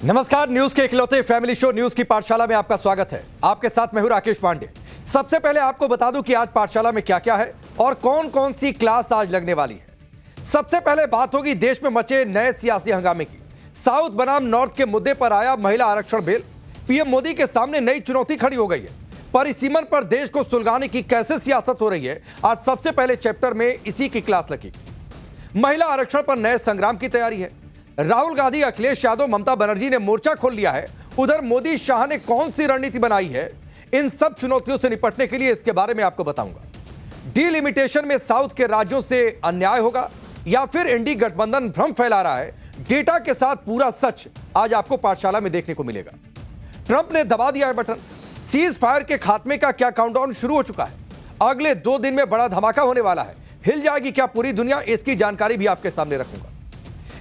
नमस्कार, न्यूज के इकलौते फैमिली शो न्यूज की पाठशाला में आपका स्वागत है। आपके साथ मैं हूं राकेश पांडे। सबसे पहले आपको बता दूं कि आज पाठशाला में क्या क्या है और कौन कौन सी क्लास आज लगने वाली है। सबसे पहले बात होगी देश में मचे नए सियासी हंगामे की। साउथ बनाम नॉर्थ के मुद्दे पर आया महिला आरक्षण बिल। पीएम मोदी के सामने नई चुनौती खड़ी हो गई है। परिसीमन पर देश को सुलगाने की कैसे सियासत हो रही है, आज सबसे पहले चैप्टर में इसी की क्लास लगी। महिला आरक्षण पर नए संग्राम की तैयारी है। राहुल गांधी, अखिलेश यादव, ममता बनर्जी ने मोर्चा खोल लिया है। उधर मोदी, शाह ने कौन सी रणनीति बनाई है, इन सब चुनौतियों से निपटने के लिए इसके बारे में आपको बताऊंगा। डीलिमिटेशन में साउथ के राज्यों से अन्याय होगा या फिर इंडी गठबंधन भ्रम फैला रहा है, डेटा के साथ पूरा सच आज आपको पाठशाला में देखने को मिलेगा। ट्रंप ने दबा दिया है बटन। सीज फायर के खात्मे का क्या काउंटडाउन शुरू हो चुका है। अगले 2 दिन में बड़ा धमाका होने वाला है। हिल जाएगी क्या पूरी दुनिया, इसकी जानकारी भी आपके सामने रखूंगा।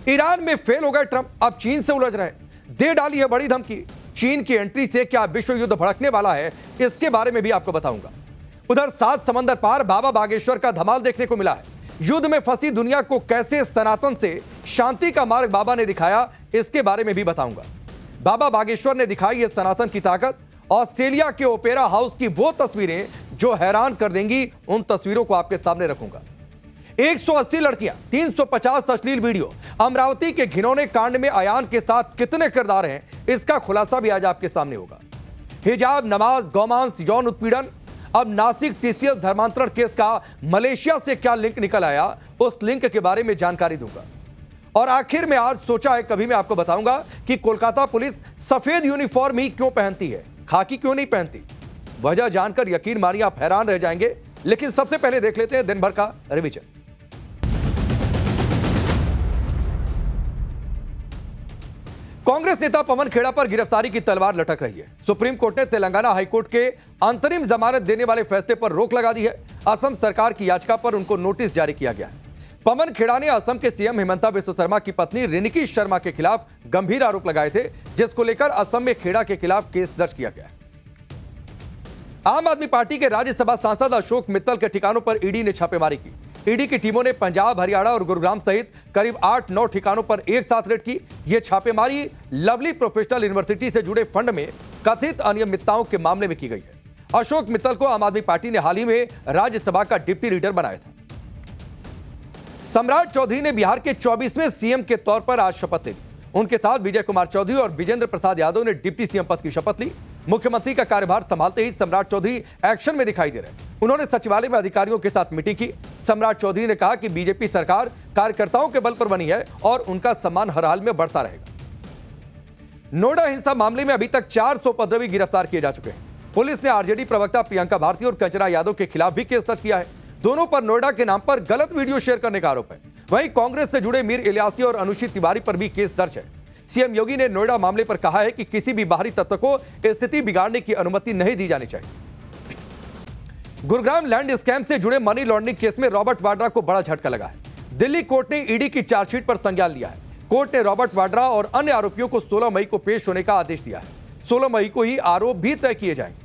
ईरान में फेल हो गए ट्रंप, अब चीन से उलझ रहे हैं। दे डाली है बड़ी धमकी। चीन की एंट्री से क्या विश्व युद्ध भड़कने वाला है, इसके बारे में भी आपको बताऊंगा। उधर 7 समंदर पार बाबा बागेश्वर का धमाल देखने को मिला है। युद्ध में फंसी दुनिया को कैसे सनातन से शांति का मार्ग बाबा ने दिखाया, इसके बारे में भी बताऊंगा। बाबा बागेश्वर ने दिखाई है सनातन की ताकत। ऑस्ट्रेलिया के ओपेरा हाउस की वो तस्वीरें जो हैरान कर देंगी, उन तस्वीरों को आपके सामने रखूंगा। 180 लड़कियां, 350 अश्लील वीडियो, अमरावती के घिनौने कांड में अयान के साथ कितने किरदार हैं, इसका खुलासा भी आज आपके सामने होगा। हिजाब, नमाज, गौमांस, यौन उत्पीड़न, अब नासिक टीसीएस धर्मांतरण केस का मलेशिया से क्या लिंक निकल आया, उस लिंक के बारे में जानकारी दूंगा। और आखिर में आज सोचा है कभी मैं आपको बताऊंगा कि कोलकाता पुलिस सफेद यूनिफॉर्म ही क्यों पहनती है, खाकी क्यों नहीं पहनती। वजह जानकर यकीन मानिए आप हैरान रह जाएंगे। लेकिन सबसे पहले देख लेते हैं दिन भर का रिवीजन। कांग्रेस नेता पवन खेड़ा पर गिरफ्तारी की तलवार लटक रही है। सुप्रीम कोर्ट ने तेलंगाना हाईकोर्ट के अंतरिम जमानत देने वाले फैसले पर रोक लगा दी है। असम सरकार की याचिका पर उनको नोटिस जारी किया गया है। पवन खेड़ा ने असम के सीएम हिमंता बिस्वा शर्मा की पत्नी रिनिकी शर्मा के खिलाफ गंभीर आरोप लगाए थे, जिसको लेकर असम में खेड़ा के खिलाफ केस दर्ज किया गया है। आम आदमी पार्टी के राज्यसभा सांसद अशोक मित्तल के ठिकानों पर ईडी ने छापेमारी की। ईडी की टीमों ने पंजाब, हरियाणा और गुरुग्राम सहित करीब 8-9 ठिकानों पर एक साथ रेड की। यह छापेमारी लवली प्रोफेशनल यूनिवर्सिटी से जुड़े फंड में कथित अनियमितताओं के मामले में की गई है। अशोक मित्तल को आम आदमी पार्टी ने हाल ही में राज्यसभा का डिप्टी लीडर बनाया था। सम्राट चौधरी ने बिहार के 24वें सीएम के तौर पर आज शपथ ली। उनके साथ विजय कुमार चौधरी और विजेंद्र प्रसाद यादव ने डिप्टी सीएम पद की शपथ ली। मुख्यमंत्री का कार्यभार संभालते ही सम्राट चौधरी एक्शन में दिखाई दे रहे। उन्होंने सचिवालय में अधिकारियों के साथ मीटिंग की। सम्राट चौधरी ने कहा कि बीजेपी सरकार कार्यकर्ताओं के बल पर बनी है और उनका सम्मान हर हाल में बढ़ता रहेगा। नोएडा हिंसा मामले में अभी तक 400 उपद्रवी गिरफ्तार किए जा चुके हैं। पुलिस ने आरजेडी प्रवक्ता प्रियंका भारती और कंचना यादव के खिलाफ भी केस दर्ज किया है। दोनों पर नोएडा के नाम पर गलत वीडियो शेयर करने का आरोप है। वहीं कांग्रेस से जुड़े मीर इलियासी और अनुचित तिवारी पर भी केस दर्ज है। सीएम योगी ने नोएडा मामले पर कहा है कि किसी भी बाहरी तत्व को स्थिति बिगाड़ने की अनुमति नहीं दी जानी चाहिए। गुरुग्राम लैंड स्कैम से जुड़े मनी लॉन्ड्रिंग केस में रॉबर्ट वाड्रा को बड़ा झटका लगा है। दिल्ली कोर्ट ने ईडी की चार्जशीट पर संज्ञान लिया है। कोर्ट ने रॉबर्ट वाड्रा और अन्य आरोपियों को 16 मई को पेश होने का आदेश दिया है। 16 मई को ही आरोप भी तय किए जाएंगे।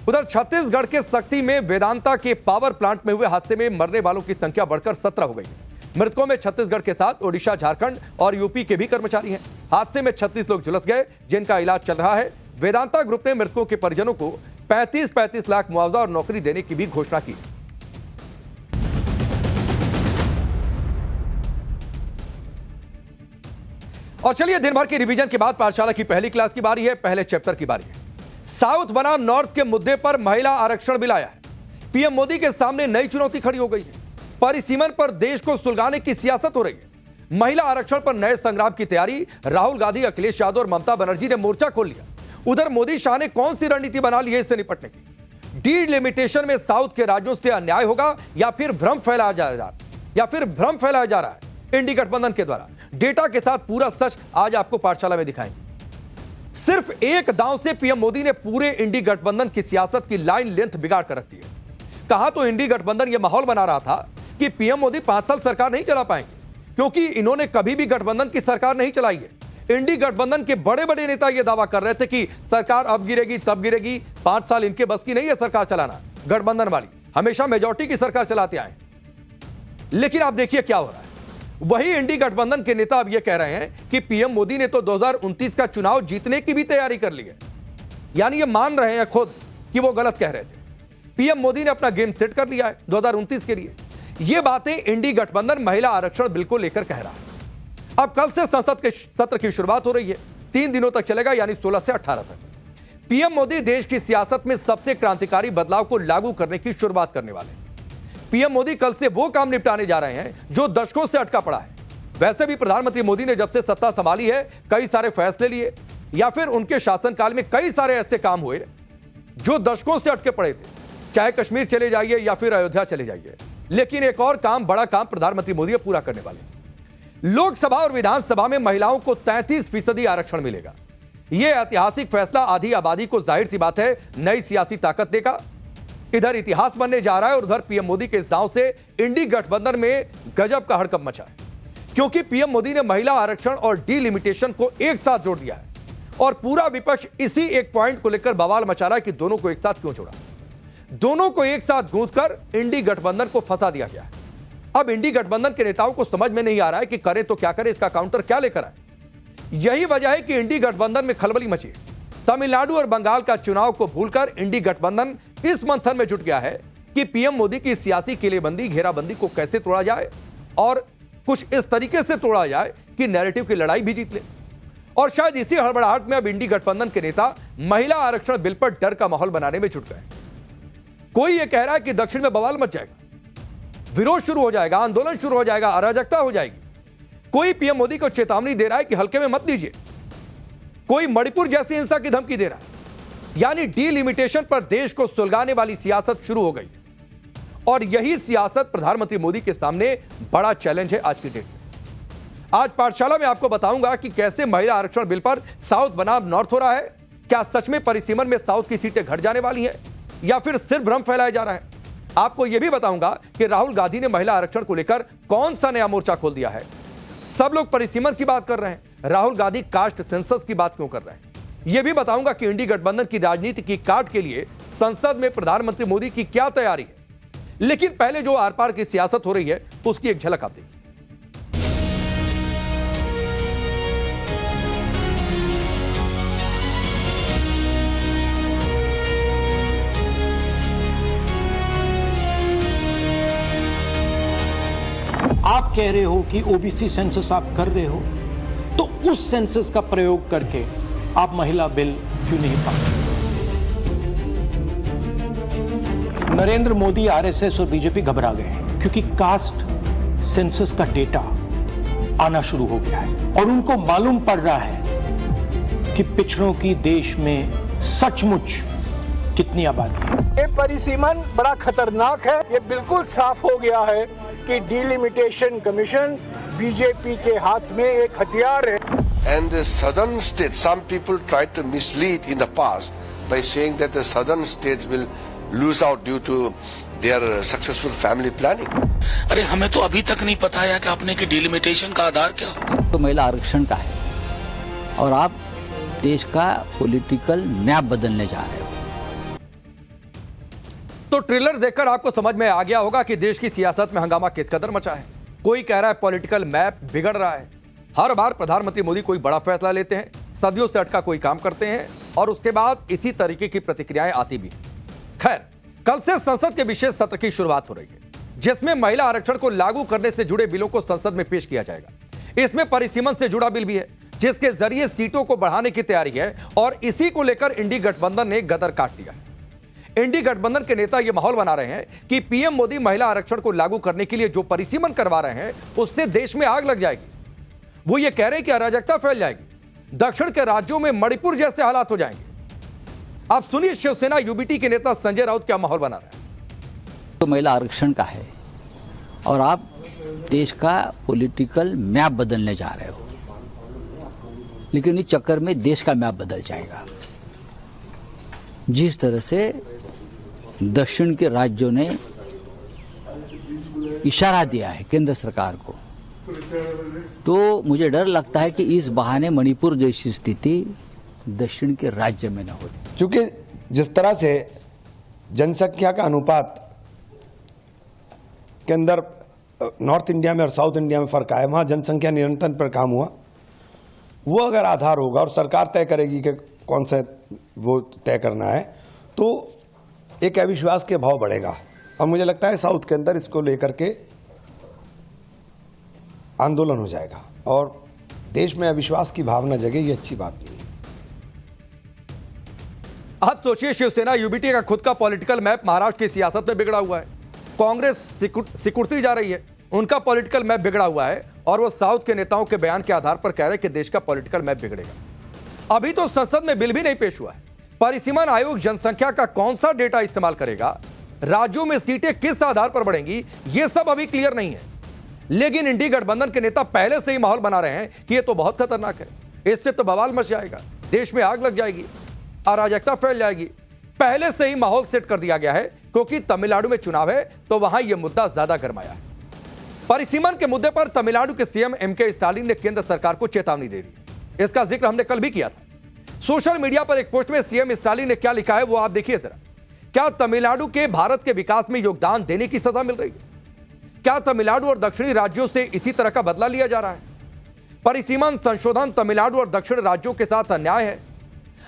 उधर छत्तीसगढ़ के सक्ती में वेदांता के पावर प्लांट में हुए हादसे में मरने वालों की संख्या बढ़कर 17 हो गई है। मृतकों में छत्तीसगढ़ के साथ ओडिशा, झारखंड और यूपी के भी कर्मचारी हैं। हादसे में 36 लोग झुलस गए, जिनका इलाज चल रहा है। वेदांता ग्रुप ने मृतकों के परिजनों को 35-35 लाख मुआवजा और नौकरी देने की भी घोषणा की। और चलिए दिन भर की रिवीजन के बाद पाठशाला की पहली क्लास की बारी है, पहले चैप्टर की बारी है। साउथ बनाम नॉर्थ के मुद्दे पर महिला आरक्षण बिल आया है। पीएम मोदी के सामने नई चुनौती खड़ी हो गई है। परिसीमन पर देश को सुलगाने की सियासत हो रही है। महिला आरक्षण पर नए संग्राम की तैयारी। राहुल गांधी, अखिलेश यादव और ममता बनर्जी ने मोर्चा खोल लिया। उधर मोदी, शाह ने कौन सी रणनीति बना ली है इससे निपटने की। डीलिमिटेशन में साउथ के राज्यों से अन्याय होगा या फिर भ्रम फैलाया जा रहा है इंडी गठबंधन के द्वारा। डेटा के साथ पूरा सच आज आपको पाठशाला में दिखाएंगे। सिर्फ एक दांव से पीएम मोदी ने पूरे इंडी गठबंधन की सियासत की लाइन लेंथ बिगाड़ कर रख दी है। कहा तो इंडी गठबंधन यह माहौल बना रहा था कि पीएम मोदी 5 साल सरकार नहीं चला पाएंगे, क्योंकि इन्होंने कभी भी गठबंधन की सरकार नहीं चलाई है। इंडी गठबंधन के बड़े बड़े नेता यह दावा कर रहे थे कि सरकार अब गिरेगी तब गिरेगी, 5 साल इनके बस की नहीं है सरकार चलाना। गठबंधन वाली हमेशा मेजॉरिटी की सरकार चलाते आए। लेकिन आप देखिए क्या हो रहा है। वही इंडी गठबंधन के नेता अब यह कह रहे हैं कि पीएम मोदी ने तो 2029 का चुनाव जीतने की भी तैयारी कर ली है। यानी ये मान रहे हैं खुद कि वो गलत कह रहे थे। पीएम मोदी ने अपना गेम सेट कर लिया है 2029 के लिए। ये बातें इंडी गठबंधन महिला आरक्षण बिल को लेकर कह रहा है। अब कल से संसद के सत्र की शुरुआत हो रही है, 3 दिनों तक चलेगा, यानी 16 से 18 तक। पीएम मोदी देश की सियासत में सबसे क्रांतिकारी बदलाव को लागू करने की शुरुआत करने वाले हैं। पीएम मोदी कल से वो काम निपटाने जा रहे हैं जो दशकों से अटका पड़ा है। वैसे भी प्रधानमंत्री मोदी ने जब से सत्ता संभाली है, कई सारे फैसले लिए या फिर उनके शासनकाल में कई सारे ऐसे काम हुए जो दशकों से अटके पड़े थे। चाहे कश्मीर चले जाइए या फिर अयोध्या चले जाइए, लेकिन एक और काम, बड़ा काम प्रधानमंत्री मोदी पूरा करने वाले। लोकसभा और विधानसभा में महिलाओं को 33% आरक्षण मिलेगा। यह ऐतिहासिक फैसला आधी आबादी को जाहिर सी बात है नई सियासी ताकत देगा। इधर इतिहास बनने जा रहा है और उधर पीएम मोदी के इस दांव से इंडी गठबंधन में गजब का हड़कंप मचा है, क्योंकि पीएम मोदी ने महिला आरक्षण और डिलिमिटेशन को एक साथ जोड़ दिया है और पूरा विपक्ष इसी एक पॉइंट को लेकर बवाल मचा रहा है कि दोनों को एक साथ क्यों जोड़ा। दोनों को एक साथ गूंथकर इंडी गठबंधन को फंसा दिया गया है। अब इंडी गठबंधन के नेताओं को समझ में नहीं आ रहा है कि करे तो क्या करे, इसका काउंटर क्या लेकर आए। यही वजह है कि इंडी गठबंधन में खलबली मची है। तमिलनाडु और बंगाल का चुनाव को भूलकर इंडी गठबंधन इस मंथन में जुट गया है कि पीएम मोदी की सियासी किलेबंदी, घेराबंदी को कैसे तोड़ा जाए और कुछ इस तरीके से तोड़ा जाए कि नैरेटिव की लड़ाई भी जीत ले। और शायद इसी हड़बड़ाहट में अब इंडी गठबंधन के नेता महिला आरक्षण बिल पर डर का माहौल बनाने में जुट गए। कोई यह कह रहा है कि दक्षिण में बवाल मच जाएगा, विरोध शुरू हो जाएगा, आंदोलन शुरू हो जाएगा, अराजकता हो जाएगी। कोई पीएम मोदी को चेतावनी दे रहा है कि हल्के में मत लीजिए। कोई मणिपुर जैसी हिंसा की धमकी दे रहा है। यानी डिलिमिटेशन पर देश को सुलगाने वाली सियासत शुरू हो गई और यही सियासत प्रधानमंत्री मोदी के सामने बड़ा चैलेंज है आज की डेट में। आज पाठशाला में आपको बताऊंगा कि कैसे महिला आरक्षण बिल पर साउथ बनाम नॉर्थ हो रहा है। क्या सच में परिसीमन में साउथ की सीटें घट जाने वाली हैं या फिर सिर्फ भ्रम फैलाया जा रहा है। आपको यह भी बताऊंगा कि राहुल गांधी ने महिला आरक्षण को लेकर कौन सा नया मोर्चा खोल दिया है। सब लोग परिसीमन की बात कर रहे हैं, राहुल गांधी कास्ट सेंसस की बात क्यों कर रहे हैं। यह भी बताऊंगा कि इंडी गठबंधन की राजनीति की काट के लिए संसद में प्रधानमंत्री मोदी की क्या तैयारी है। लेकिन पहले जो आर पार की सियासत हो रही है उसकी एक झलक आप देखिए। आप कह रहे हो कि ओबीसी सेंसस आप कर रहे हो, तो उस सेंसस का प्रयोग करके आप महिला बिल क्यों नहीं पास? नरेंद्र मोदी, आरएसएस और बीजेपी घबरा गए हैं क्योंकि कास्ट सेंसस का डेटा आना शुरू हो गया है और उनको मालूम पड़ रहा है कि पिछड़ों की देश में सचमुच कितनी आबादी है। ये परिसीमन बड़ा खतरनाक है। ये बिल्कुल साफ हो गया है कि डिलिमिटेशन कमीशन बीजेपी के हाथ में एक हथियार है। And the southern states, some people tried to mislead in the past by saying that the southern states will lose out due to their successful family planning. अरे हमें तो अभी तक नहीं पता है कि आपने कि डिलिमिटेशन का आधार क्या होगा। तो महिला आरक्षण का है और आप देश का पॉलिटिकल मैप बदलने जा रहे हो। तो ट्रेलर देखकर आपको समझ में आ गया होगा कि देश की सियासत में हंगामा किस कदर मचा है। कोई कह रहा है पॉलिटिकल मैप बिगड़ रहा है। हर बार प्रधानमंत्री मोदी कोई बड़ा फैसला लेते हैं, सदियों से अटका कोई काम करते हैं और उसके बाद इसी तरीके की प्रतिक्रियाएं आती भी। खैर, कल से संसद के विशेष सत्र की शुरुआत हो रही है, जिसमें महिला आरक्षण को लागू करने से जुड़े बिलों को संसद में पेश किया जाएगा। इसमें परिसीमन से जुड़ा बिल भी है, जिसके जरिए सीटों को बढ़ाने की तैयारी है और इसी को लेकर इंडी गठबंधन ने गदर काट दिया है। इंडी गठबंधन के नेता यह माहौल बना रहे हैं कि पीएम मोदी महिला आरक्षण को लागू करने के लिए जो परिसीमन करवा रहे हैं उससे देश में आग लग जाएगी। वो ये कह रहे हैं कि अराजकता फैल जाएगी, दक्षिण के राज्यों में मणिपुर जैसे हालात हो जाएंगे। आप सुनिए शिवसेना यूबीटी के नेता संजय राउत क्या माहौल बना रहे हैं। तो महिला आरक्षण का है और आप देश का पॉलिटिकल मैप बदलने जा रहे हो, लेकिन इस चक्कर में देश का मैप बदल जाएगा। जिस तरह से दक्षिण के राज्यों ने इशारा दिया है केंद्र सरकार को, तो मुझे डर लगता है कि इस बहाने मणिपुर जैसी स्थिति दक्षिण के राज्य में न हो। क्योंकि जिस तरह से जनसंख्या का अनुपात के अंदर नॉर्थ इंडिया में और साउथ इंडिया में फ़र्क आया, वहाँ जनसंख्या नियंत्रण पर काम हुआ, वो अगर आधार होगा और सरकार तय करेगी कि कौन सा वो तय करना है, तो एक अविश्वास के भाव बढ़ेगा। और मुझे लगता है साउथ के अंदर इसको लेकर के आंदोलन हो जाएगा और देश में अविश्वास की भावना जगे, ये अच्छी बात नहीं है। आप सोचिए, शिवसेना यूबीटी का खुद का पॉलिटिकल मैप महाराष्ट्र की सियासत में बिगड़ा हुआ है, कांग्रेस सिकुड़ती जा रही है, उनका पॉलिटिकल मैप बिगड़ा हुआ है और वो साउथ के नेताओं के बयान के आधार पर कह रहे हैं कि देश का पॉलिटिकल मैप बिगड़ेगा। अभी तो संसद में बिल भी नहीं पेश हुआ है। परिसीमन आयोग जनसंख्या का कौन सा डेटा इस्तेमाल करेगा, राज्यों में सीटें किस आधार पर बढ़ेंगी, ये सब अभी क्लियर नहीं है। लेकिन इंडी गठबंधन के नेता पहले से ही माहौल बना रहे हैं कि ये तो बहुत खतरनाक है, इससे तो बवाल मच जाएगा, देश में आग लग जाएगी, अराजकता फैल जाएगी। पहले से ही माहौल सेट कर दिया गया है क्योंकि तमिलनाडु में चुनाव है तो वहां यह मुद्दा ज्यादा गरमाया है। परिसीमन के मुद्दे पर तमिलनाडु के सीएम एमके स्टालिन ने केंद्र सरकार को चेतावनी दे दी। इसका जिक्र हमने कल भी किया था। सोशल मीडिया पर एक पोस्ट में सीएम स्टालिन ने क्या लिखा है वो आप देखिए जरा। क्या तमिलनाडु के भारत के विकास में योगदान देने की सजा मिल रही है? क्या तमिलनाडु और दक्षिणी राज्यों से इसी तरह का बदला लिया जा रहा है? परिसीमन संशोधन तमिलनाडु और दक्षिण राज्यों के साथ अन्याय है।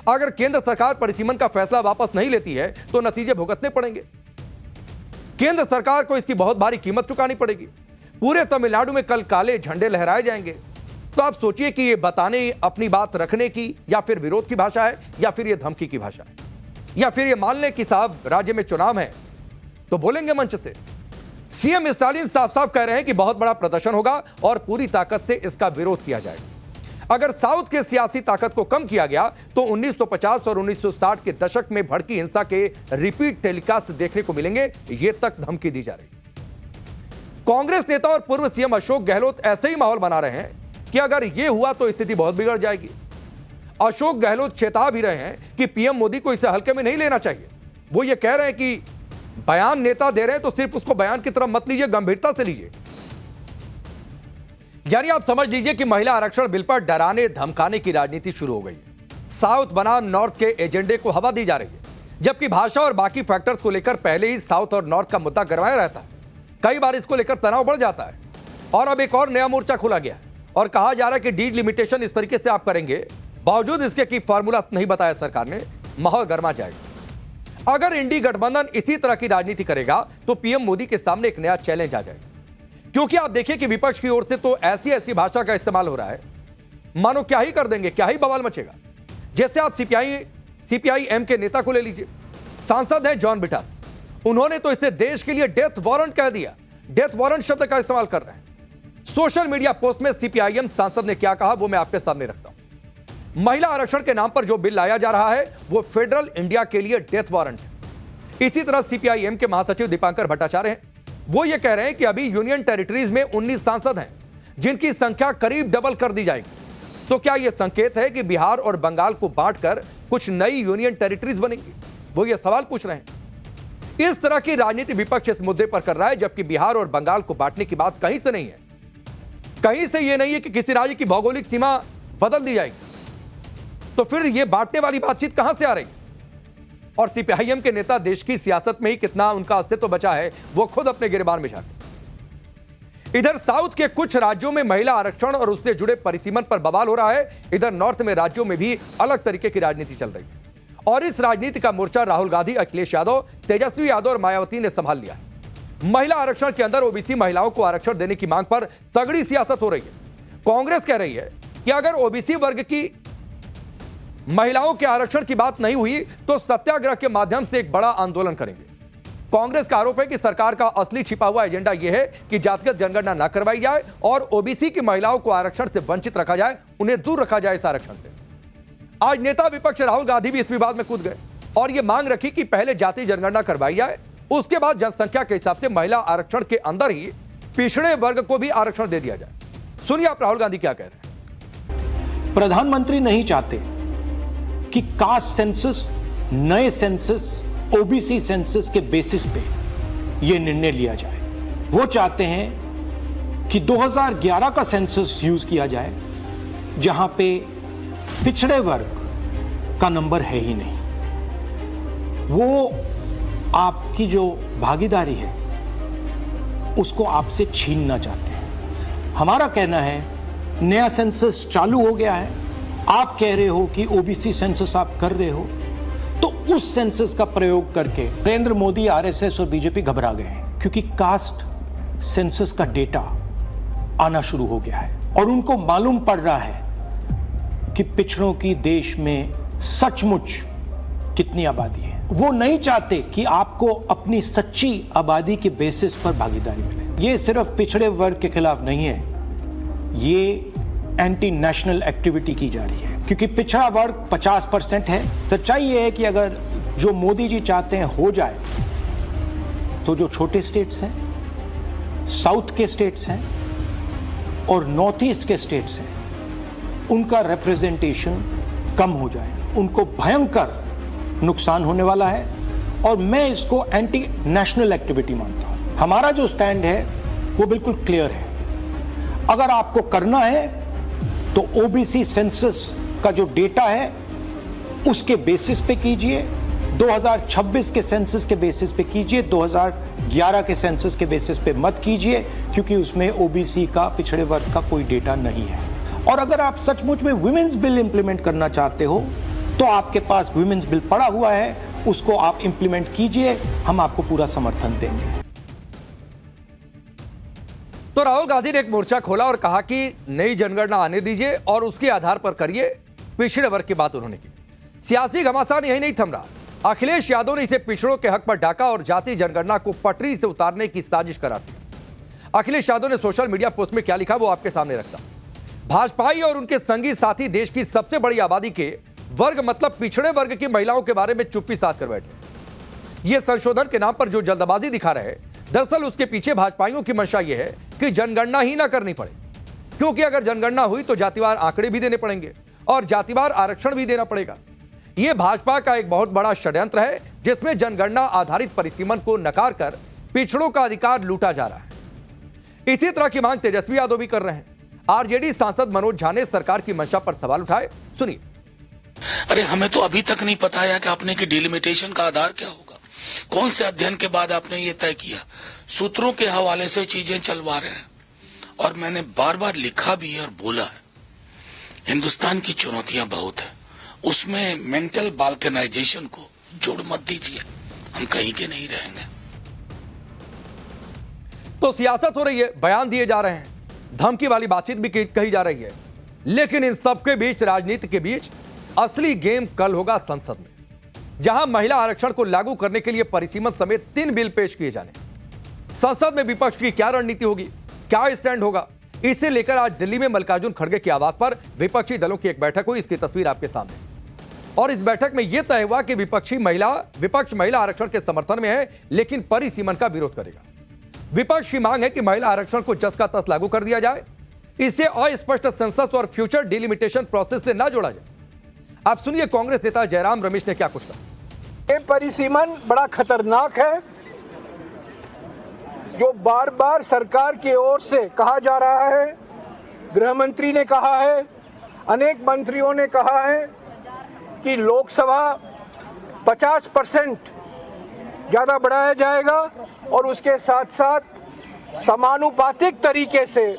अगर केंद्र सरकार परिसीमन का फैसला वापस नहीं लेती है तो नतीजे भुगतने पड़ेंगे। केंद्र सरकार को इसकी बहुत भारी कीमत चुकानी पड़ेगी। पूरे तमिलनाडु में कल काले झंडे लहराए जाएंगे। तो आप सोचिए कि ये बताने, अपनी बात रखने की या फिर विरोध की भाषा है या फिर ये धमकी की भाषा है या फिर ये मान लें कि साहब राज्य में चुनाव है तो बोलेंगे मंच से। सीएम स्टालिन साफ साफ कह रहे हैं कि बहुत बड़ा प्रदर्शन होगा और पूरी ताकत से इसका विरोध किया जाएगा। अगर साउथ के सियासी ताकत को कम किया गया तो 1950 और 1960 के दशक में भड़की हिंसा के रिपीट टेलीकास्ट देखने को मिलेंगे, ये तक धमकी दी जा रही। कांग्रेस नेता और पूर्व सीएम अशोक गहलोत ऐसे ही माहौल बना रहे हैं कि अगर यह हुआ तो स्थिति बहुत बिगड़ जाएगी। अशोक गहलोत चेता भी रहे हैं कि पीएम मोदी को इसे हल्के में नहीं लेना चाहिए। वो ये कह रहे हैं कि बयान नेता दे रहे हैं तो सिर्फ उसको बयान की तरफ मत लीजिए, गंभीरता से लीजिए। यानी आप समझ लीजिए कि महिला आरक्षण बिल पर डराने धमकाने की राजनीति शुरू हो गई है। साउथ बनाम नॉर्थ के एजेंडे को हवा दी जा रही है, जबकि भाषा और बाकी फैक्टर्स को लेकर पहले ही साउथ और नॉर्थ का मुद्दा गरमाया रहता है। कई बार इसको लेकर तनाव बढ़ जाता है और अब एक और नया मोर्चा खोला गया और कहा जा रहा है कि डीलिमिटेशन इस तरीके से आप करेंगे, बावजूद इसके कि फॉर्मूला नहीं बताया सरकार ने, माहौल गर्मा जाएगा। अगर इंडी गठबंधन इसी तरह की राजनीति करेगा तो पीएम मोदी के सामने एक नया चैलेंज आ जाएगा। क्योंकि आप देखिए कि विपक्ष की ओर से तो ऐसी ऐसी भाषा का इस्तेमाल हो रहा है मानो क्या ही कर देंगे, क्या ही बवाल मचेगा। जैसे आप सीपीआई-एम के नेता को ले लीजिए, सांसद हैं जॉन बिटास, उन्होंने तो इसे देश के लिए डेथ वारंट कह दिया, डेथ वारंट शब्द का इस्तेमाल कर रहे हैं। सोशल मीडिया पोस्ट में सीपीआई-एम सांसद ने क्या कहा वो मैं आपके सामने रखता हूं। महिला आरक्षण के नाम पर जो बिल लाया जा रहा है वो फेडरल इंडिया के लिए डेथ वारंट है। इसी तरह सीपीआई-एम के महासचिव दीपांकर भट्टाचार्य हैं, वो ये कह रहे हैं कि अभी यूनियन टेरिटरीज में 19 सांसद हैं जिनकी संख्या करीब डबल कर दी जाएगी। तो क्या यह संकेत है कि बिहार और बंगाल को बांटकर कुछ नई यूनियन टेरिटरीज बनेंगी? वो ये सवाल पूछ रहे हैं। इस तरह की राजनीति विपक्ष इस मुद्दे पर कर रहा है, जबकि बिहार और बंगाल को बांटने की बात कहीं से नहीं है। कहीं से यह नहीं है कि किसी राज्य की भौगोलिक सीमा बदल दी जाएगी। तो फिर यह बांटने वाली बातचीत कहां से आ रही? और सीपीआई-एम के नेता देश की सियासत में ही कितना उनका अस्तित्व बचा है वो खुद अपने गिरबान में झांके। इधर साउथ के कुछ राज्यों में महिला आरक्षण और उससे जुड़े परिसीमन पर बवाल हो रहा है, इधर नॉर्थ में राज्यों में भी अलग तरीके की राजनीति चल रही है। और इस राजनीति का मोर्चा राहुल गांधी, अखिलेश यादव, तेजस्वी यादव और मायावती ने संभाल लिया है। महिला आरक्षण के अंदर ओबीसी महिलाओं को आरक्षण देने की मांग पर तगड़ी सियासत हो रही है। कांग्रेस कह रही है कि अगर ओबीसी वर्ग की महिलाओं के आरक्षण की बात नहीं हुई तो सत्याग्रह के माध्यम से एक बड़ा आंदोलन करेंगे। कांग्रेस का आरोप है कि सरकार का असली छिपा हुआ एजेंडा यह है कि जातिगत जनगणना न करवाई जाए और ओबीसी की महिलाओं को आरक्षण से वंचित रखा जाए, उन्हें दूर रखा जाए इस आरक्षण से। आज नेता विपक्ष राहुल गांधी भी इस विवाद में कूद गए और यह मांग रखी कि पहले जाति जनगणना करवाई जाए, उसके बाद जनसंख्या के हिसाब से महिला आरक्षण के अंदर ही पिछड़े वर्ग को भी आरक्षण दे दिया जाए। सुनिए आप राहुल गांधी क्या कह रहे हैं। प्रधानमंत्री नहीं चाहते कि कास्ट सेंसस, नए सेंसस, ओबीसी सेंसस के बेसिस पे यह निर्णय लिया जाए। वो चाहते हैं कि 2011 का सेंसस यूज किया जाए जहां पे पिछड़े वर्ग का नंबर है ही नहीं। वो आपकी जो भागीदारी है उसको आपसे छीनना चाहते हैं। हमारा कहना है नया सेंसस चालू हो गया है, आप कह रहे हो कि ओबीसी सेंसस आप कर रहे हो, तो उस सेंसस का प्रयोग करके नरेंद्र मोदी, आरएसएस और बीजेपी घबरा गए हैं, क्योंकि कास्ट सेंसस का डेटा आना शुरू हो गया है और उनको मालूम पड़ रहा है कि पिछड़ों की देश में सचमुच कितनी आबादी है। वो नहीं चाहते कि आपको अपनी सच्ची आबादी के बेसिस पर भागीदारी मिले। ये सिर्फ पिछड़े वर्ग के खिलाफ नहीं है, ये एंटी नेशनल एक्टिविटी की जा रही है, क्योंकि पिछड़ा वर्ग 50% है। सच्चाई ये है कि अगर जो मोदी जी चाहते हैं हो जाए, तो जो छोटे स्टेट्स हैं, साउथ के स्टेट्स हैं और नॉर्थ ईस्ट के स्टेट्स हैं, उनका रिप्रेजेंटेशन कम हो जाए, उनको भयंकर नुकसान होने वाला है। और मैं इसको एंटी नेशनल एक्टिविटी मानता हूं। हमारा जो स्टैंड है वो बिल्कुल क्लियर है। अगर आपको करना है तो ओबीसी सेंसस का जो डेटा है उसके बेसिस पे कीजिए, 2026 के सेंसस के बेसिस पे कीजिए, 2011 के सेंसस के बेसिस पे मत कीजिए, क्योंकि उसमें ओबीसी का, पिछड़े वर्ग का कोई डेटा नहीं है। और अगर आप सचमुच में विमेंस बिल इंप्लीमेंट करना चाहते हो तो आपके पास विमेंस बिल पड़ा हुआ है, उसको आप इंप्लीमेंट कीजिए, हम आपको पूरा समर्थन देंगे। तो राहुल गांधी ने एक मोर्चा खोला और कहा कि नई जनगणना आने दीजिए और उसके आधार पर करिए, पिछड़े वर्ग की बात उन्होंने की। सियासी घमासान यही नहीं थम रहा। अखिलेश यादव ने इसे पिछड़ों के हक पर डाका और जाति जनगणना को पटरी से उतारने की साजिश करार दी। अखिलेश यादव ने सोशल मीडिया पोस्ट में क्या लिखा वो आपके सामने रखता। भाजपाई और उनके संगी साथी देश की सबसे बड़ी आबादी के वर्ग मतलब पिछड़े वर्ग की महिलाओं के बारे में चुप्पी साध कर बैठे। ये संशोधन के नाम पर जो जल्दबाजी दिखा रहे हैं, दरअसल उसके पीछे भाजपाइयों की मंशा यह है कि जनगणना ही ना करनी पड़े, क्योंकि अगर जनगणना हुई तो जातिवार आंकड़े भी देने पड़ेंगे और जातिवार आरक्षण भी देना पड़ेगा। यह भाजपा का एक बहुत बड़ा षड्यंत्र है, जिसमें जनगणना आधारित परिसीमन को नकार कर पिछड़ों का अधिकार लूटा जा रहा है। इसी तरह की मांग तेजस्वी यादव भी कर रहे हैं। आरजेडी सांसद मनोज झा ने सरकार की मंशा पर सवाल उठाए, सुनिए। अरे हमें तो अभी तक नहीं पता कि आपने की डिलिमिटेशन का आधार क्या होगा, कौन से अध्ययन के बाद आपने ये तय किया। सूत्रों के हवाले से चीजें चलवा रहे हैं और मैंने बार बार लिखा भी है और बोला है, हिंदुस्तान की चुनौतियां बहुत है, उसमें मेंटल बाल्कनाइजेशन को जोड़ मत दीजिए, हम कहीं के नहीं रहेंगे। तो सियासत हो रही है, बयान दिए जा रहे हैं, धमकी वाली बातचीत भी कही जा रही है, लेकिन इन सबके बीच, राजनीति के बीच असली गेम कल होगा संसद में, जहां महिला आरक्षण को लागू करने के लिए परिसीमन समेत 3 बिल पेश किए जाने। संसद में विपक्ष की क्या रणनीति होगी, क्या स्टैंड होगा, इसे लेकर आज दिल्ली में मल्लिकार्जुन खड़गे के आवास पर विपक्षी दलों की एक बैठक हुई। इसकी तस्वीर आपके सामने। और इस बैठक में यह तय हुआ कि विपक्ष महिला आरक्षण के समर्थन में है, लेकिन परिसीमन का विरोध करेगा। विपक्ष की मांग है कि महिला आरक्षण को जस का तस लागू कर दिया जाए, इसे अस्पष्ट सेंसस और फ्यूचर डिलिमिटेशन प्रोसेस से न जोड़ा जाए। आप सुनिए कांग्रेस नेता जयराम रमेश ने क्या कुछ कहा। ये परिसीमन बड़ा खतरनाक है, जो बार बार सरकार की ओर से कहा जा रहा है। गृह मंत्री ने कहा है, अनेक मंत्रियों ने कहा है कि लोकसभा 50% ज़्यादा बढ़ाया जाएगा और उसके साथ साथ समानुपातिक तरीके से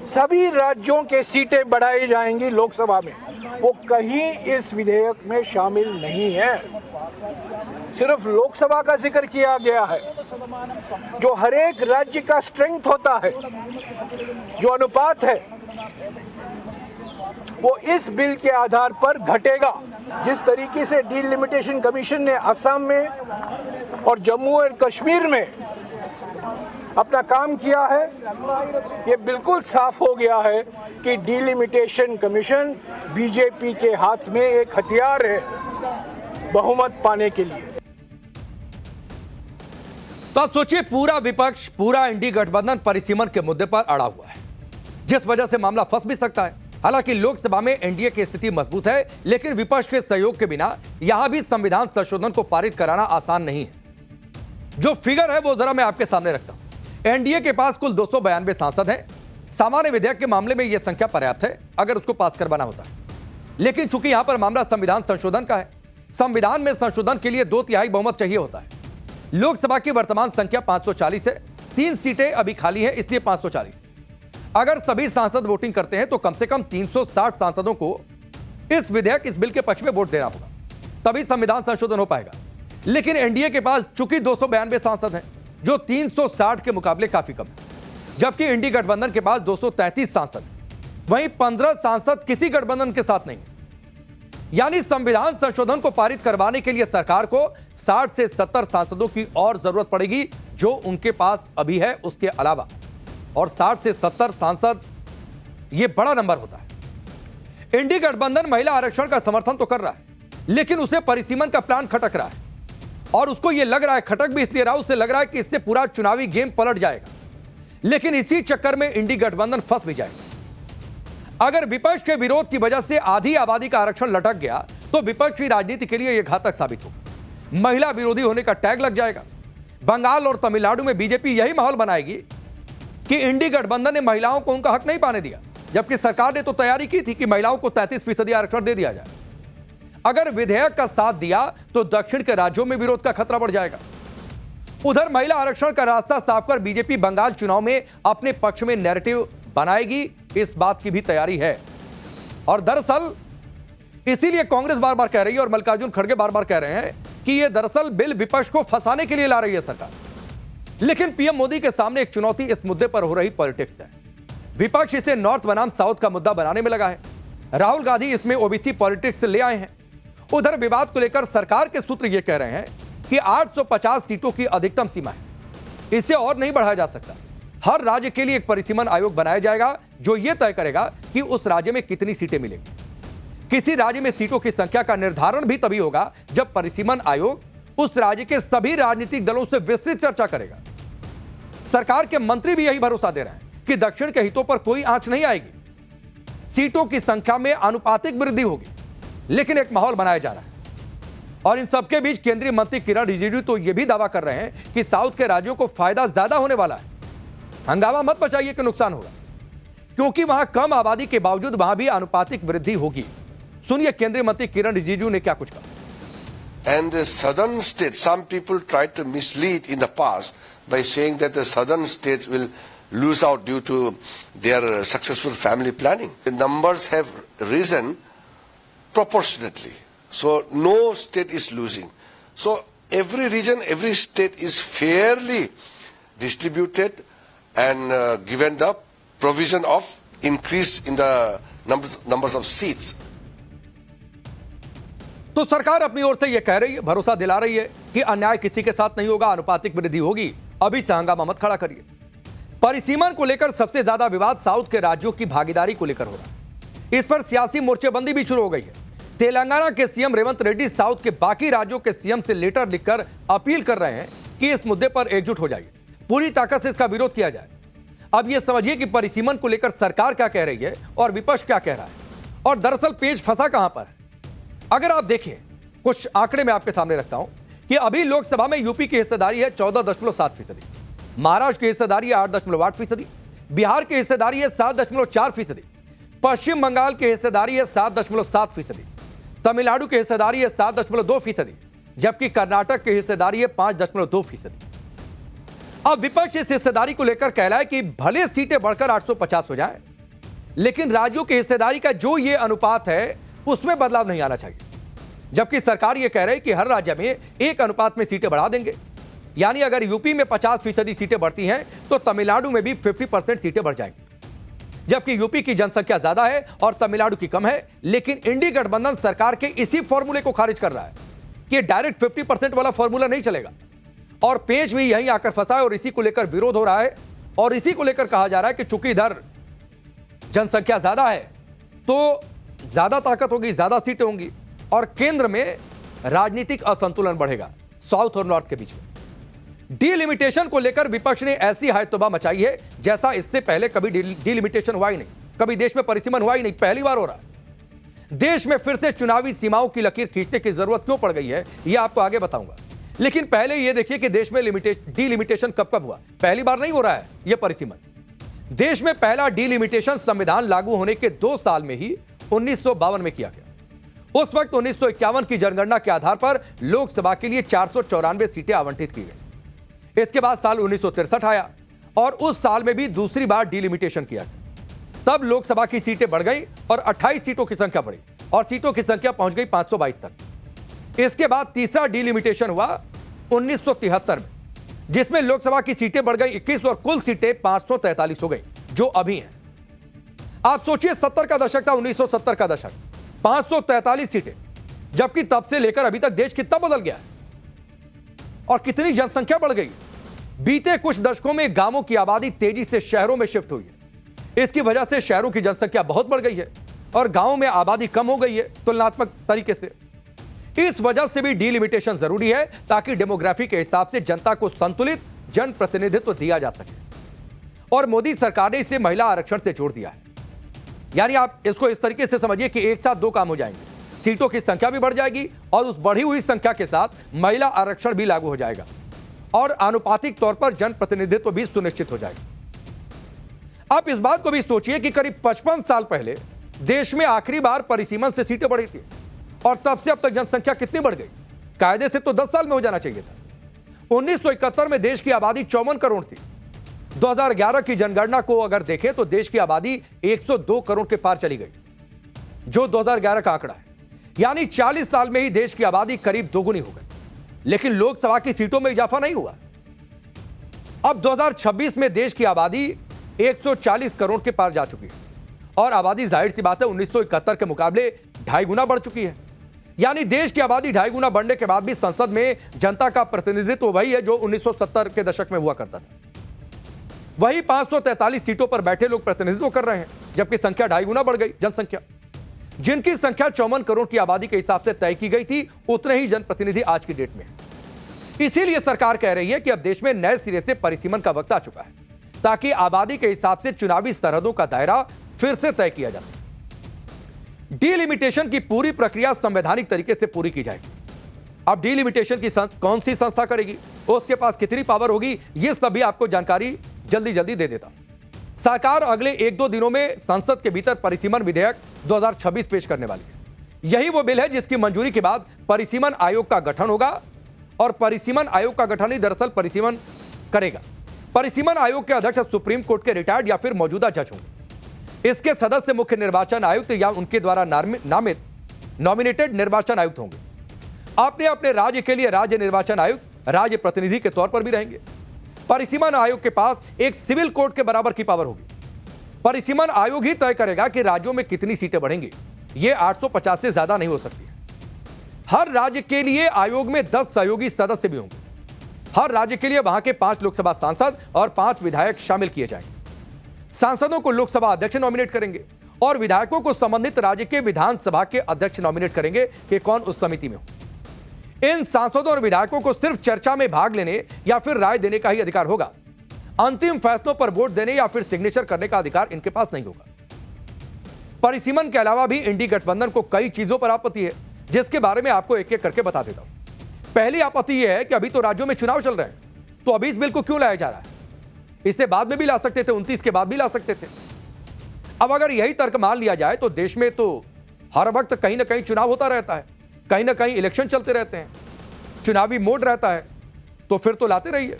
सभी राज्यों के सीटें बढ़ाई जाएंगी लोकसभा में। वो कहीं इस विधेयक में शामिल नहीं है, सिर्फ लोकसभा का जिक्र किया गया है। जो हर एक राज्य का स्ट्रेंथ होता है, जो अनुपात है, वो इस बिल के आधार पर घटेगा। जिस तरीके से डिलिमिटेशन कमीशन ने असम में और जम्मू और कश्मीर में अपना काम किया है, ये बिल्कुल साफ हो गया है कि डिलिमिटेशन कमीशन बीजेपी के हाथ में एक हथियार है बहुमत पाने के लिए। तो आप सोचिए, पूरा विपक्ष, पूरा एनडीए गठबंधन परिसीमन के मुद्दे पर अड़ा हुआ है, जिस वजह से मामला फंस भी सकता है। हालांकि लोकसभा में एनडीए की स्थिति मजबूत है, लेकिन विपक्ष के सहयोग के बिना यहां भी संविधान संशोधन को पारित कराना आसान नहीं है। जो फिगर है वो जरा मैं आपके सामने रखता हूं। एनडीए के पास कुल 292 सांसद हैं। सामान्य विधेयक के मामले में यह संख्या पर्याप्त है अगर उसको पास करवाना होता है, लेकिन चूंकि यहां पर मामला संविधान संशोधन का है, संविधान में संशोधन के लिए 2/3 बहुमत चाहिए होता है। लोकसभा की वर्तमान संख्या 540 है 3 सीटें अभी खाली हैं, इसलिए 540। अगर सभी सांसद वोटिंग करते हैं तो कम से कम 360 सांसदों को इस विधेयक, इस बिल के पक्ष में वोट देना होगा, तभी संविधान संशोधन हो पाएगा। लेकिन एनडीए के पास चूंकि 292 सांसद हैं, जो 360 के मुकाबले काफी कम है, जबकि इंडी गठबंधन के पास 233 सांसद हैं, वहीं 15 सांसद किसी गठबंधन के साथ नहीं है। यानी संविधान संशोधन को पारित करवाने के लिए सरकार को 60 से 70 सांसदों की और जरूरत पड़ेगी, जो उनके पास अभी है उसके अलावा। और 60 से 70 सांसद, यह बड़ा नंबर होता है। इंडी गठबंधन महिला आरक्षण का समर्थन तो कर रहा है, लेकिन उसे परिसीमन का प्लान खटक रहा है, और उसको यह लग रहा है, खटक भी इसलिए रहा, उसे लग रहा है कि इससे पूरा चुनावी गेम पलट जाएगा। लेकिन इसी चक्कर में इंडी गठबंधन फंस भी जाएगा। अगर विपक्ष के विरोध की वजह से आधी आबादी का आरक्षण लटक गया तो विपक्ष की राजनीति के लिए यह घातक साबित होगा। महिला विरोधी होने का टैग लग जाएगा। बंगाल और तमिलनाडु में बीजेपी यही माहौल बनाएगी कि इंडी गठबंधन ने महिलाओं को उनका हक नहीं पाने दिया, जबकि सरकार ने तो तैयारी की थी कि महिलाओं को 33% आरक्षण दे दिया जाए। अगर विधेयक का साथ दिया तो दक्षिण के राज्यों में विरोध का खतरा बढ़ जाएगा। उधर महिला आरक्षण का रास्ता साफ कर बीजेपी बंगाल चुनाव में अपने पक्ष में नैरेटिव बनाएगी, इस बात की भी तैयारी है। और दरअसल इसीलिए कांग्रेस बार बार कह रही है और मल्लिकार्जुन खड़गे बार बार कह रहे हैं कि यह दरअसल बिल विपक्ष को फंसाने के लिए ला रही है सरकार। लेकिन पीएम मोदी के सामने एक चुनौती इस मुद्दे पर हो रही पॉलिटिक्स है। विपक्ष इसे नॉर्थ बनाम साउथ का मुद्दा बनाने में लगा है। राहुल गांधी इसमें ओबीसी पॉलिटिक्स से ले आए हैं। उधर विवाद को लेकर सरकार के सूत्र यह कह रहे हैं कि 850 सीटों की अधिकतम सीमा है, इसे और नहीं बढ़ाया जा सकता। हर राज्य के लिए एक परिसीमन आयोग बनाया जाएगा, जो यह तय करेगा कि उस राज्य में कितनी सीटें मिलेंगी। किसी राज्य में सीटों की संख्या का निर्धारण भी तभी होगा जब परिसीमन आयोग उस राज्य के सभी राजनीतिक दलों से विस्तृत चर्चा करेगा। सरकार के मंत्री भी यही भरोसा दे रहे हैं कि दक्षिण के हितों पर कोई आंच नहीं आएगी, सीटों की संख्या में आनुपातिक वृद्धि होगी। लेकिन एक माहौल बनाया जा रहा है, और इन सबके बीच केंद्रीय मंत्री किरण रिजिजू तो यह भी दावा कर रहे हैं कि साउथ के राज्यों को फायदा ज्यादा होने वाला है। हंगामा मत मचाइए कि नुकसान होगा, क्योंकि वहां कम आबादी के बावजूद वहां भी आनुपातिक वृद्धि होगी। सुनिए केंद्रीय मंत्री किरण रिजिजू ने क्या कुछ कहा। And the southern states, some people tried to mislead in the past by saying that the southern states will lose out due to their successful family planning. The numbers have risen proportionately. So no state is losing. So every region, every state is fairly distributed and given the provision of increase in the numbers of seats. तो सरकार अपनी ओर से यह कह रही है, भरोसा दिला रही है कि अन्याय किसी के साथ नहीं होगा, आनुपातिक वृद्धि होगी। अभी से हंगामा मत खड़ा करिए। परिसीमन को लेकर सबसे ज्यादा विवाद साउथ के राज्यों की भागीदारी को लेकर हो रहा है। इस पर सियासी मोर्चेबंदी भी शुरू हो गई है। तेलंगाना के सीएम रेवंत रेड्डी साउथ के बाकी राज्यों के सीएम से लेटर लिखकर अपील कर रहे हैं कि इस मुद्दे पर एकजुट हो जाइए, पूरी ताकत से इसका विरोध किया जाए। अब यह समझिए कि परिसीमन को लेकर सरकार क्या कह रही है और विपक्ष क्या कह रहा है, और दरअसल पेच फंसा कहां पर है। अगर आप देखें, कुछ आंकड़े मैं आपके सामने रखता हूं कि अभी लोकसभा में यूपी की हिस्सेदारी है 14.7%, महाराष्ट्र की हिस्सेदारी है 8.8%, बिहार की हिस्सेदारी है 7.4%, पश्चिम बंगाल की हिस्सेदारी है 7.7%, तमिलनाडु की हिस्सेदारी है 7.2%, जबकि कर्नाटक की हिस्सेदारी है 5.2%। अब विपक्ष इस हिस्सेदारी को लेकर कह रहा है कि भले सीटें बढ़कर 850 हो जाए, लेकिन राज्यों की हिस्सेदारी का जो ये अनुपात है उसमें बदलाव नहीं आना चाहिए। जबकि सरकार यह कह रही है कि हर राज्य में एक अनुपात में सीटें बढ़ा देंगे। यानी अगर यूपी में 50% सीटें बढ़ती हैं तो तमिलनाडु में भी 50% सीटें बढ़ जाएंगी। जबकि यूपी की जनसंख्या ज्यादा है और तमिलनाडु की कम है, लेकिन इंडी गठबंधन सरकार के इसी फॉर्मूले को खारिज कर रहा है कि डायरेक्ट 50% वाला फॉर्मूला नहीं चलेगा। और पेच भी यहीं आकर फंसा है और इसी को लेकर विरोध हो रहा है, और इसी को लेकर कहा जा रहा है कि चूंकि इधर जनसंख्या ज्यादा है तो ज्यादा ताकत होगी, ज्यादा सीटें होंगी, और केंद्र में राजनीतिक असंतुलन बढ़ेगा साउथ और नॉर्थ के बीच में। डीलिमिटेशन को लेकर विपक्ष ने ऐसी हायतोबा मचाई है जैसा इससे पहले कभी डीलिमिटेशन हुआ ही नहीं, कभी देश में परिसीमन हुआ ही नहीं, पहली बार हो रहा है। देश में फिर से चुनावी सीमाओं की लकीर खींचने की जरूरत क्यों पड़ गई है, यह आपको आगे बताऊंगा। लेकिन पहले यह देखिए कि देश में डीलिमिटेशन कब कब हुआ। पहली बार नहीं हो रहा है यह परिसीमन। देश में पहला डीलिमिटेशन संविधान लागू होने के 2 साल में ही 1952 में किया गया। उस वक्त 1951 की जनगणना के आधार पर लोकसभा के लिए 494 सीटें आवंटित की गई। इसके बाद साल 1963 आया, और उस साल में भी दूसरी बार डिलिमिटेशन किया गया। तब लोकसभा की सीटें बढ़ गई और 28 सीटों की संख्या बढ़ी और सीटों की संख्या पहुंच गई 522 तक। इसके बाद तीसरा डिलिमिटेशन हुआ 1973 में, जिसमें लोकसभा की सीटें बढ़ गई 21 और कुल सीटें 543 हो गई, जो अभी हैं। आप सोचिए, 70 का दशक था, 1970 का दशक, 543 सीटें, जबकि तब से लेकर अभी तक देश कितना बदल गया है और कितनी जनसंख्या बढ़ गई। बीते कुछ दशकों में गांवों की आबादी तेजी से शहरों में शिफ्ट हुई है। इसकी वजह से शहरों की जनसंख्या बहुत बढ़ गई है और गांवों में आबादी कम हो गई है तुलनात्मक तरीके से। इस वजह से भी डिलिमिटेशन जरूरी है ताकि डेमोग्राफी के हिसाब से जनता को संतुलित जनप्रतिनिधित्व दिया जा सके। और मोदी सरकार ने इसे महिला आरक्षण से जोड़ दिया है। यानी आप इसको इस तरीके से समझिए कि एक साथ दो काम हो जाएंगे, सीटों की संख्या भी बढ़ जाएगी और उस बढ़ी हुई संख्या के साथ महिला आरक्षण भी लागू हो जाएगा और आनुपातिक तौर पर जनप्रतिनिधित्व भी सुनिश्चित हो जाएगा। आप इस बात को भी सोचिए कि करीब 55 साल पहले देश में आखिरी बार परिसीमन से सीटें बढ़ी थी और तब से अब तक जनसंख्या कितनी बढ़ गई। कायदे से तो 10 साल में हो जाना चाहिए था। 1971 में देश की आबादी 54 करोड़ थी। 2011 की जनगणना को अगर देखें तो देश की आबादी 102 करोड़ के पार चली गई, जो 2011 का आंकड़ा है। यानी 40 साल में ही देश की आबादी करीब दोगुनी हो गई, लेकिन लोकसभा की सीटों में इजाफा नहीं हुआ। अब 2026 में देश की आबादी 140 करोड़ के पार जा चुकी है और आबादी जाहिर सी बात है 1971 के मुकाबले 2.5 गुना बढ़ चुकी है। यानी देश की आबादी 2.5 गुना बढ़ने के बाद भी संसद में जनता का प्रतिनिधित्व वही है जो 1970 के दशक में हुआ करता था। वही 543 सीटों पर बैठे लोग प्रतिनिधित्व कर रहे हैं, जबकि संख्या 2.5 गुना बढ़ गई। जनसंख्या, जिनकी संख्या 54 करोड़ की आबादी के हिसाब से तय की गई थी, उतने ही जनप्रतिनिधि आज की डेट में है। इसीलिए सरकार कह रही है कि अब देश में नए सिरे से परिसीमन का वक्त आ चुका है, ताकि आबादी के हिसाब से चुनावी सरहदों का दायरा फिर से तय किया जा सके। डिलिमिटेशन की पूरी प्रक्रिया संवैधानिक तरीके से पूरी की जाएगी। अब डिलिमिटेशन की कौन सी संस्था करेगी, उसके पास कितनी पावर होगी, यह सभी आपको जानकारी जल्दी जल्दी दे देता हूं। सरकार अगले 1-2 दिनों में संसद के भीतर परिसीमन विधेयक 2026 पेश करने वाली है। यही वो बिल है जिसकी मंजूरी के बाद परिसीमन आयोग का गठन होगा और परिसीमन आयोग का गठन ही दरअसल परिसीमन करेगा। परिसीमन आयोग के अध्यक्ष सुप्रीम कोर्ट के रिटायर्ड या फिर मौजूदा जज होंगे। इसके सदस्य मुख्य निर्वाचन आयुक्त या उनके द्वारा नामित नॉमिनेटेड निर्वाचन आयुक्त होंगे। अपने अपने राज्य के लिए राज्य निर्वाचन आयुक्त राज्य प्रतिनिधि के तौर पर भी रहेंगे। परिसीमन आयोग के पास एक सिविल कोर्ट के बराबर की पावर होगी। परिसीमन आयोग ही तय करेगा कि राज्यों में कितनी सीटें बढ़ेंगी। यह 850 से ज्यादा नहीं हो सकती है। हर राज्य के लिए आयोग में 10 सहयोगी सदस्य भी होंगे। हर राज्य के लिए वहां के 5 लोकसभा सांसद और 5 विधायक शामिल किए जाएंगे। सांसदों को लोकसभा अध्यक्ष नॉमिनेट करेंगे और विधायकों को संबंधित राज्य के विधानसभा के अध्यक्ष नॉमिनेट करेंगे कि कौन उस समिति में हो। इन सांसदों और विधायकों को सिर्फ चर्चा में भाग लेने या फिर राय देने का ही अधिकार होगा। अंतिम फैसलों पर वोट देने या फिर सिग्नेचर करने का अधिकार इनके पास नहीं होगा। परिसीमन के अलावा भी इंडी गठबंधन को कई चीजों पर आपत्ति है, जिसके बारे में आपको एक एक करके बता देता हूं। पहली आपत्ति यह है कि अभी तो राज्यों में चुनाव चल रहे हैं, तो अभी इस बिल को क्यों लाया जा रहा है। इससे बाद में भी ला सकते थे, 29 के बाद भी ला सकते थे। अब अगर यही तर्क मान लिया जाए तो देश में तो हर वक्त कहीं ना कहीं चुनाव होता रहता है, कहीं ना कहीं इलेक्शन चलते रहते हैं, चुनावी मोड रहता है, तो फिर तो लाते रहिए।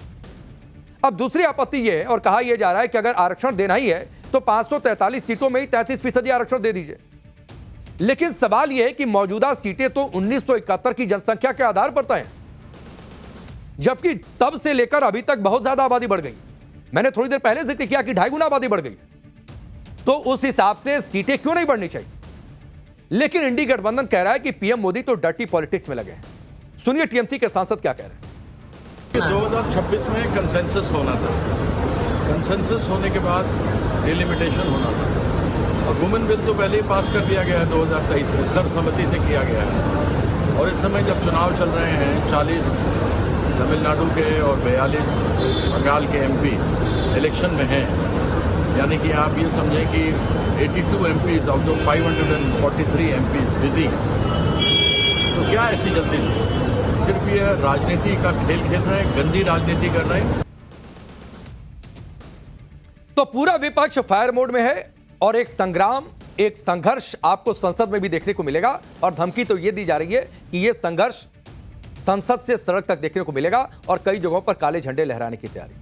अब दूसरी आपत्ति यह है और कहा यह जा रहा है कि अगर आरक्षण देना ही है तो 543 सीटों में ही 33% आरक्षण दे दीजिए। लेकिन सवाल यह है कि मौजूदा सीटें तो 1971 की जनसंख्या के आधार पर तय हैं, जबकि तब से लेकर अभी तक बहुत ज्यादा आबादी बढ़ गई। मैंने थोड़ी देर पहले जिक्र किया कि 2.5 गुना आबादी बढ़ गई, तो उस हिसाब से सीटें क्यों नहीं बढ़नी चाहिए। लेकिन इंडी गठबंधन कह रहा है कि पीएम मोदी तो डर्टी पॉलिटिक्स में लगे हैं। सुनिए टीएमसी के सांसद क्या कह रहे हैं। 2026 में कंसेंसस होना था, कंसेंसस होने के बाद डिलिमिटेशन होना था और वुमेन बिल तो पहले ही पास कर दिया गया है 2023 में, सर्वसम्मति से किया गया है। और इस समय जब चुनाव चल रहे हैं, 40 तमिलनाडु के और 42 बंगाल के एमपी इलेक्शन में हैं, यानी कि आप ये समझें कि 82 MPs out of 543 MPs busy. तो क्या ऐसी जल्दी थी? सिर्फ ये राजनीति का खेल खेल रहे हैं, गंदी राजनीति कर रहे हैं। तो पूरा विपक्ष फायर मोड में है और एक संग्राम, एक संघर्ष आपको संसद में भी देखने को मिलेगा। और धमकी तो यह दी जा रही है कि यह संघर्ष संसद से सड़क तक देखने को मिलेगा और कई जगहों पर काले झंडे लहराने की तैयारी।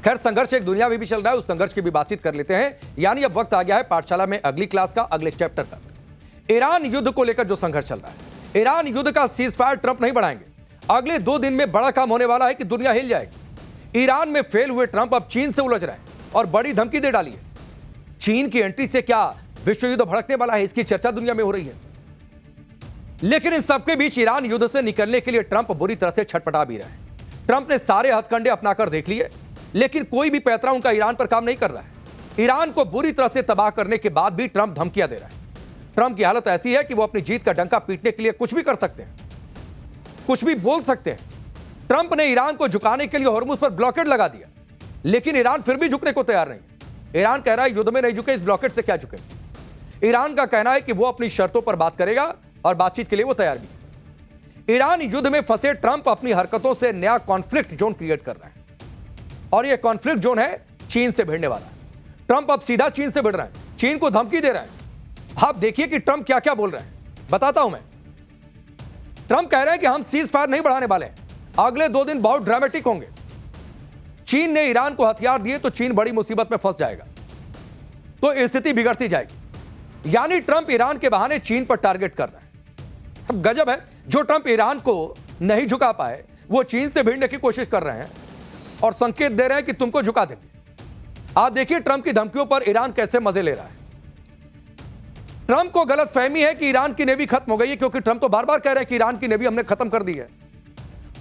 खैर, संघर्ष एक दुनिया में भी चल रहा है, उस संघर्ष की भी बातचीत कर लेते हैं। यानी अब वक्त आ गया है पाठशाला में अगली क्लास का, अगले चैप्टर का। ईरान युद्ध को लेकर जो संघर्ष चल रहा है, ईरान युद्ध का सीज फायर ट्रंप नहीं बढ़ाएंगे। अगले 2 दिन में बड़ा काम होने वाला है कि दुनिया हिल जाएगी। ईरान में फेल हुए ट्रंप अब चीन से उलझ रहे हैं और बड़ी धमकी दे डाली है। चीन की एंट्री से क्या विश्व युद्ध भड़कने वाला है, इसकी चर्चा दुनिया में हो रही है। लेकिन इन सबके बीच ईरान युद्ध से निकलने के लिए ट्रंप बुरी तरह से छटपटा भी रहे हैं। ट्रंप ने सारे हथकंडे अपनाकर देख लिए, लेकिन कोई भी पैंतरा उनका ईरान पर काम नहीं कर रहा है। ईरान को बुरी तरह से तबाह करने के बाद भी ट्रंप धमकियां दे रहा है। ट्रंप की हालत ऐसी है कि वो अपनी जीत का डंका पीटने के लिए कुछ भी कर सकते हैं, कुछ भी बोल सकते हैं। ट्रंप ने ईरान को झुकाने के लिए हॉर्मुज पर ब्लॉकेड लगा दिया, लेकिन ईरान फिर भी झुकने को तैयार नहीं। ईरान कह रहा है युद्ध में नहीं झुके, इस ब्लॉकेड से क्या झुके। ईरान का कहना है कि वो अपनी शर्तों पर बात करेगा और बातचीत के लिए वो तैयार भी। ईरान युद्ध में फंसे ट्रंप अपनी हरकतों से नया कॉन्फ्लिक्ट जोन क्रिएट कर रहे हैं, और यह कॉन्फ्लिक्ट जोन है चीन से भिड़ने वाला। ट्रंप अब सीधा चीन से भिड़ रहे हैं, चीन को धमकी दे रहे हैं। आप देखिए कि ट्रंप क्या क्या बोल रहे हैं, बताता हूं मैं। ट्रंप कह रहे हैं कि हम सीज फायर नहीं बढ़ाने वाले हैं, अगले 2 दिन बहुत ड्रामेटिक होंगे। चीन ने ईरान को हथियार दिए तो चीन बड़ी मुसीबत में फंस जाएगा, तो स्थिति बिगड़ती जाएगी। यानी ट्रंप ईरान के बहाने चीन पर टारगेट कर रहे हैं। अब गजब है, जो ट्रंप ईरान को नहीं झुका पाए वो चीन से भिड़ने की कोशिश कर रहे हैं और संकेत दे रहे हैं कि तुमको झुका देंगे। आप देखिए ट्रंप की धमकियों पर ईरान कैसे मजे ले रहा है। ट्रंप को गलत फहमी है कि ईरान की नेवी खत्म हो गई है, क्योंकि ट्रंप तो बार बार कह रहे हैं कि ईरान की नेवी हमने खत्म कर दी है।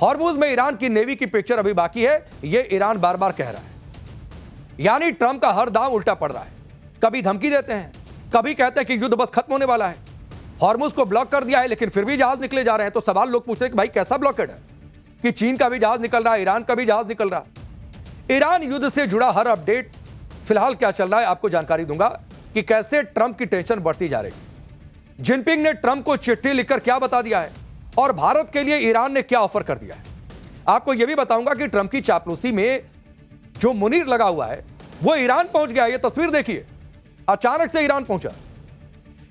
हॉर्मुज में ईरान की नेवी की पिक्चर अभी बाकी है, यह ईरान बार बार कह रहा है। यानी ट्रंप का हर दांव उल्टा पड़ रहा है। कभी धमकी देते हैं, कभी कहते हैं कि युद्ध बस खत्म होने वाला है। हॉर्मुज को ब्लॉक कर दिया है, लेकिन फिर भी जहाज निकले जा रहे हैं। तो सवाल लोग पूछ रहे हैं कि भाई कैसा ब्लॉकेड है कि चीन का भी जहाज निकल रहा है, ईरान का भी जहाज निकल रहा है। ईरान युद्ध से जुड़ा हर अपडेट फिलहाल क्या चल रहा है आपको जानकारी दूंगा कि कैसे ट्रंप की टेंशन बढ़ती जा रही है। जिनपिंग ने ट्रंप को चिट्ठी लिखकर क्या बता दिया है, और भारत के लिए ईरान ने क्या ऑफर कर दिया है। आपको यह भी बताऊंगा कि ट्रंप की चापलूसी में जो मुनीर लगा हुआ है वो ईरान पहुंच गया। यह तस्वीर देखिए, अचानक से ईरान पहुंचा।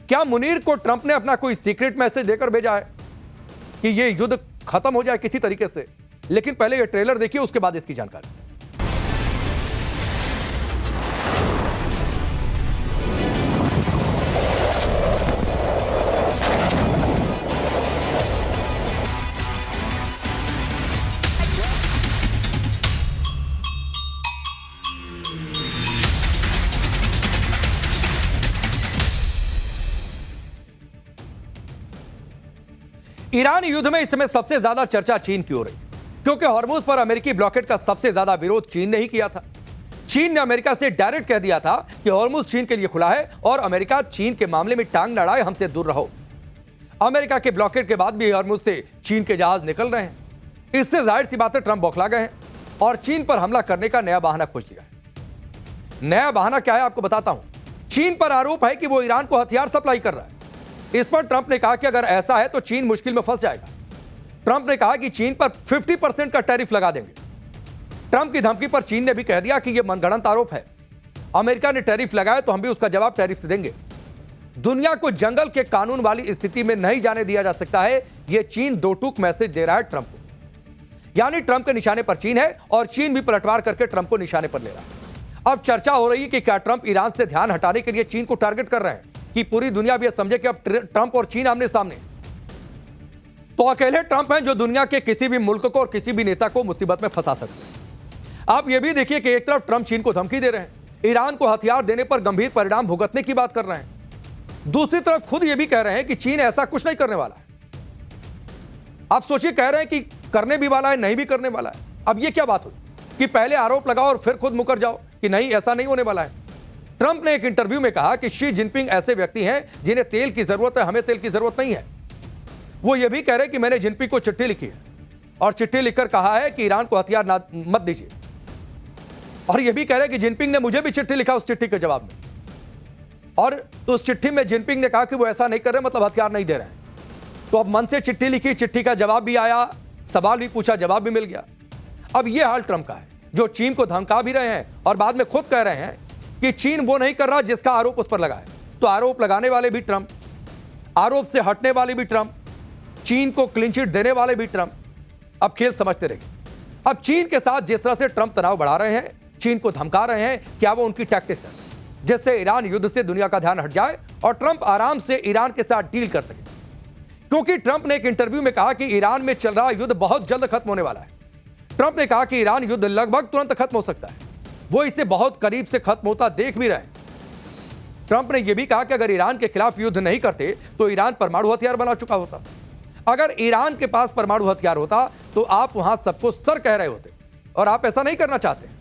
क्या मुनीर को ट्रंप ने अपना कोई सीक्रेट मैसेज देकर भेजा है कि यह युद्ध खत्म हो जाए किसी तरीके से? लेकिन पहले यह ट्रेलर देखिए, उसके बाद इसकी जानकारी। ईरान युद्ध में इस समय सबसे ज्यादा चर्चा चीन की हो रही है, क्योंकि हॉर्मुज पर अमेरिकी ब्लॉकेड का सबसे ज्यादा विरोध चीन ने ही किया था। चीन ने अमेरिका से डायरेक्ट कह दिया था कि हॉर्मुज चीन के लिए खुला है और अमेरिका चीन के मामले में टांग न अड़ाए, हमसे दूर रहो। अमेरिका के ब्लॉकेड के बाद भी हॉर्मुज से चीन के जहाज निकल रहे हैं। इससे जाहिर सी बात है ट्रंप बौखला गए हैं और चीन पर हमला करने का नया बहाना खोज लिया है। नया बहाना क्या है आपको बताता हूं। चीन पर आरोप है कि वो ईरान को हथियार सप्लाई कर रहा है। इस पर ट्रंप ने कहा कि अगर ऐसा है तो चीन मुश्किल में फंस जाएगा। ट्रंप ने कहा कि चीन पर 50% का टैरिफ लगा देंगे। ट्रंप की धमकी पर चीन ने भी कह दिया कि यह मनगढ़ंत आरोप है। अमेरिका ने टैरिफ लगाया तो हम भी उसका जवाब टैरिफ से देंगे। दुनिया को जंगल के कानून वाली स्थिति में नहीं जाने दिया जा सकता है, यह चीन दो टूक मैसेज दे रहा है ट्रंप को। यानी ट्रंप के निशाने पर चीन है और चीन भी पलटवार करके ट्रंप को निशाने पर ले रहा है। अब चर्चा हो रही है कि क्या ट्रंप ईरान से ध्यान हटाने के लिए चीन को टारगेट कर रहे हैं कि पूरी दुनिया भी समझे कि अब ट्रंप और चीन आमने सामने। तो अकेले ट्रंप हैं जो दुनिया के किसी भी मुल्क को और किसी भी नेता को मुसीबत में फंसा सकते हैं। आप यह भी देखिए कि एक तरफ ट्रंप चीन को धमकी दे रहे हैं, ईरान को हथियार देने पर गंभीर परिणाम भुगतने की बात कर रहे हैं। दूसरी तरफ खुद यह भी कह रहे हैं कि चीन ऐसा कुछ नहीं करने वाला है। आप सोचिए, कह रहे हैं कि करने भी वाला है, नहीं भी करने वाला है। अब यह क्या बात हुई कि पहले आरोप लगाओ और फिर खुद मुकर जाओ कि नहीं ऐसा नहीं होने वाला है। ट्रंप ने एक इंटरव्यू में कहा कि शी जिनपिंग ऐसे व्यक्ति हैं जिन्हें तेल की जरूरत है, हमें तेल की जरूरत नहीं है। वो ये भी कह रहे हैं कि मैंने जिनपिंग को चिट्ठी लिखी है और चिट्ठी लिखकर कहा है कि ईरान को हथियार मत दीजिए। और ये भी कह रहे हैं कि जिनपिंग ने मुझे भी चिट्ठी लिखा उस चिट्ठी के जवाब में, और उस चिट्ठी में जिनपिंग ने कहा कि वो ऐसा नहीं कर रहे, मतलब हथियार नहीं दे रहे हैं। तो अब मन से चिट्ठी लिखी, चिट्ठी का जवाब भी आया, सवाल भी पूछा, जवाब भी मिल गया। अब यह हाल ट्रंप का है, जो चीन को धमका भी रहे हैं और बाद में खुद कह रहे हैं कि चीन वो नहीं कर रहा जिसका आरोप उस पर लगा है। तो आरोप लगाने वाले भी ट्रंप, आरोप से हटने वाले भी ट्रंप, चीन को क्लीन चिट देने वाले भी ट्रंप। अब खेल समझते रहिए। अब चीन के साथ जिस तरह से ट्रंप तनाव बढ़ा रहे हैं, चीन को धमका रहे हैं, क्या वो उनकी टैक्टिक्स है जिससे ईरान युद्ध से दुनिया का ध्यान हट जाए और ट्रंप आराम से ईरान के साथ डील कर सके? क्योंकि ट्रंप ने एक इंटरव्यू में कहा कि ईरान में चल रहा युद्ध बहुत जल्द खत्म होने वाला है। ट्रंप ने कहा कि ईरान युद्ध लगभग तुरंत खत्म हो सकता है, वो इसे बहुत करीब से खत्म होता देख भी रहे हैं। ट्रंप ने यह भी कहा कि अगर ईरान के खिलाफ युद्ध नहीं करते तो ईरान परमाणु हथियार बना चुका होता। अगर ईरान के पास परमाणु हथियार होता तो आप वहां सबको सर कह रहे होते, और आप ऐसा नहीं करना चाहते।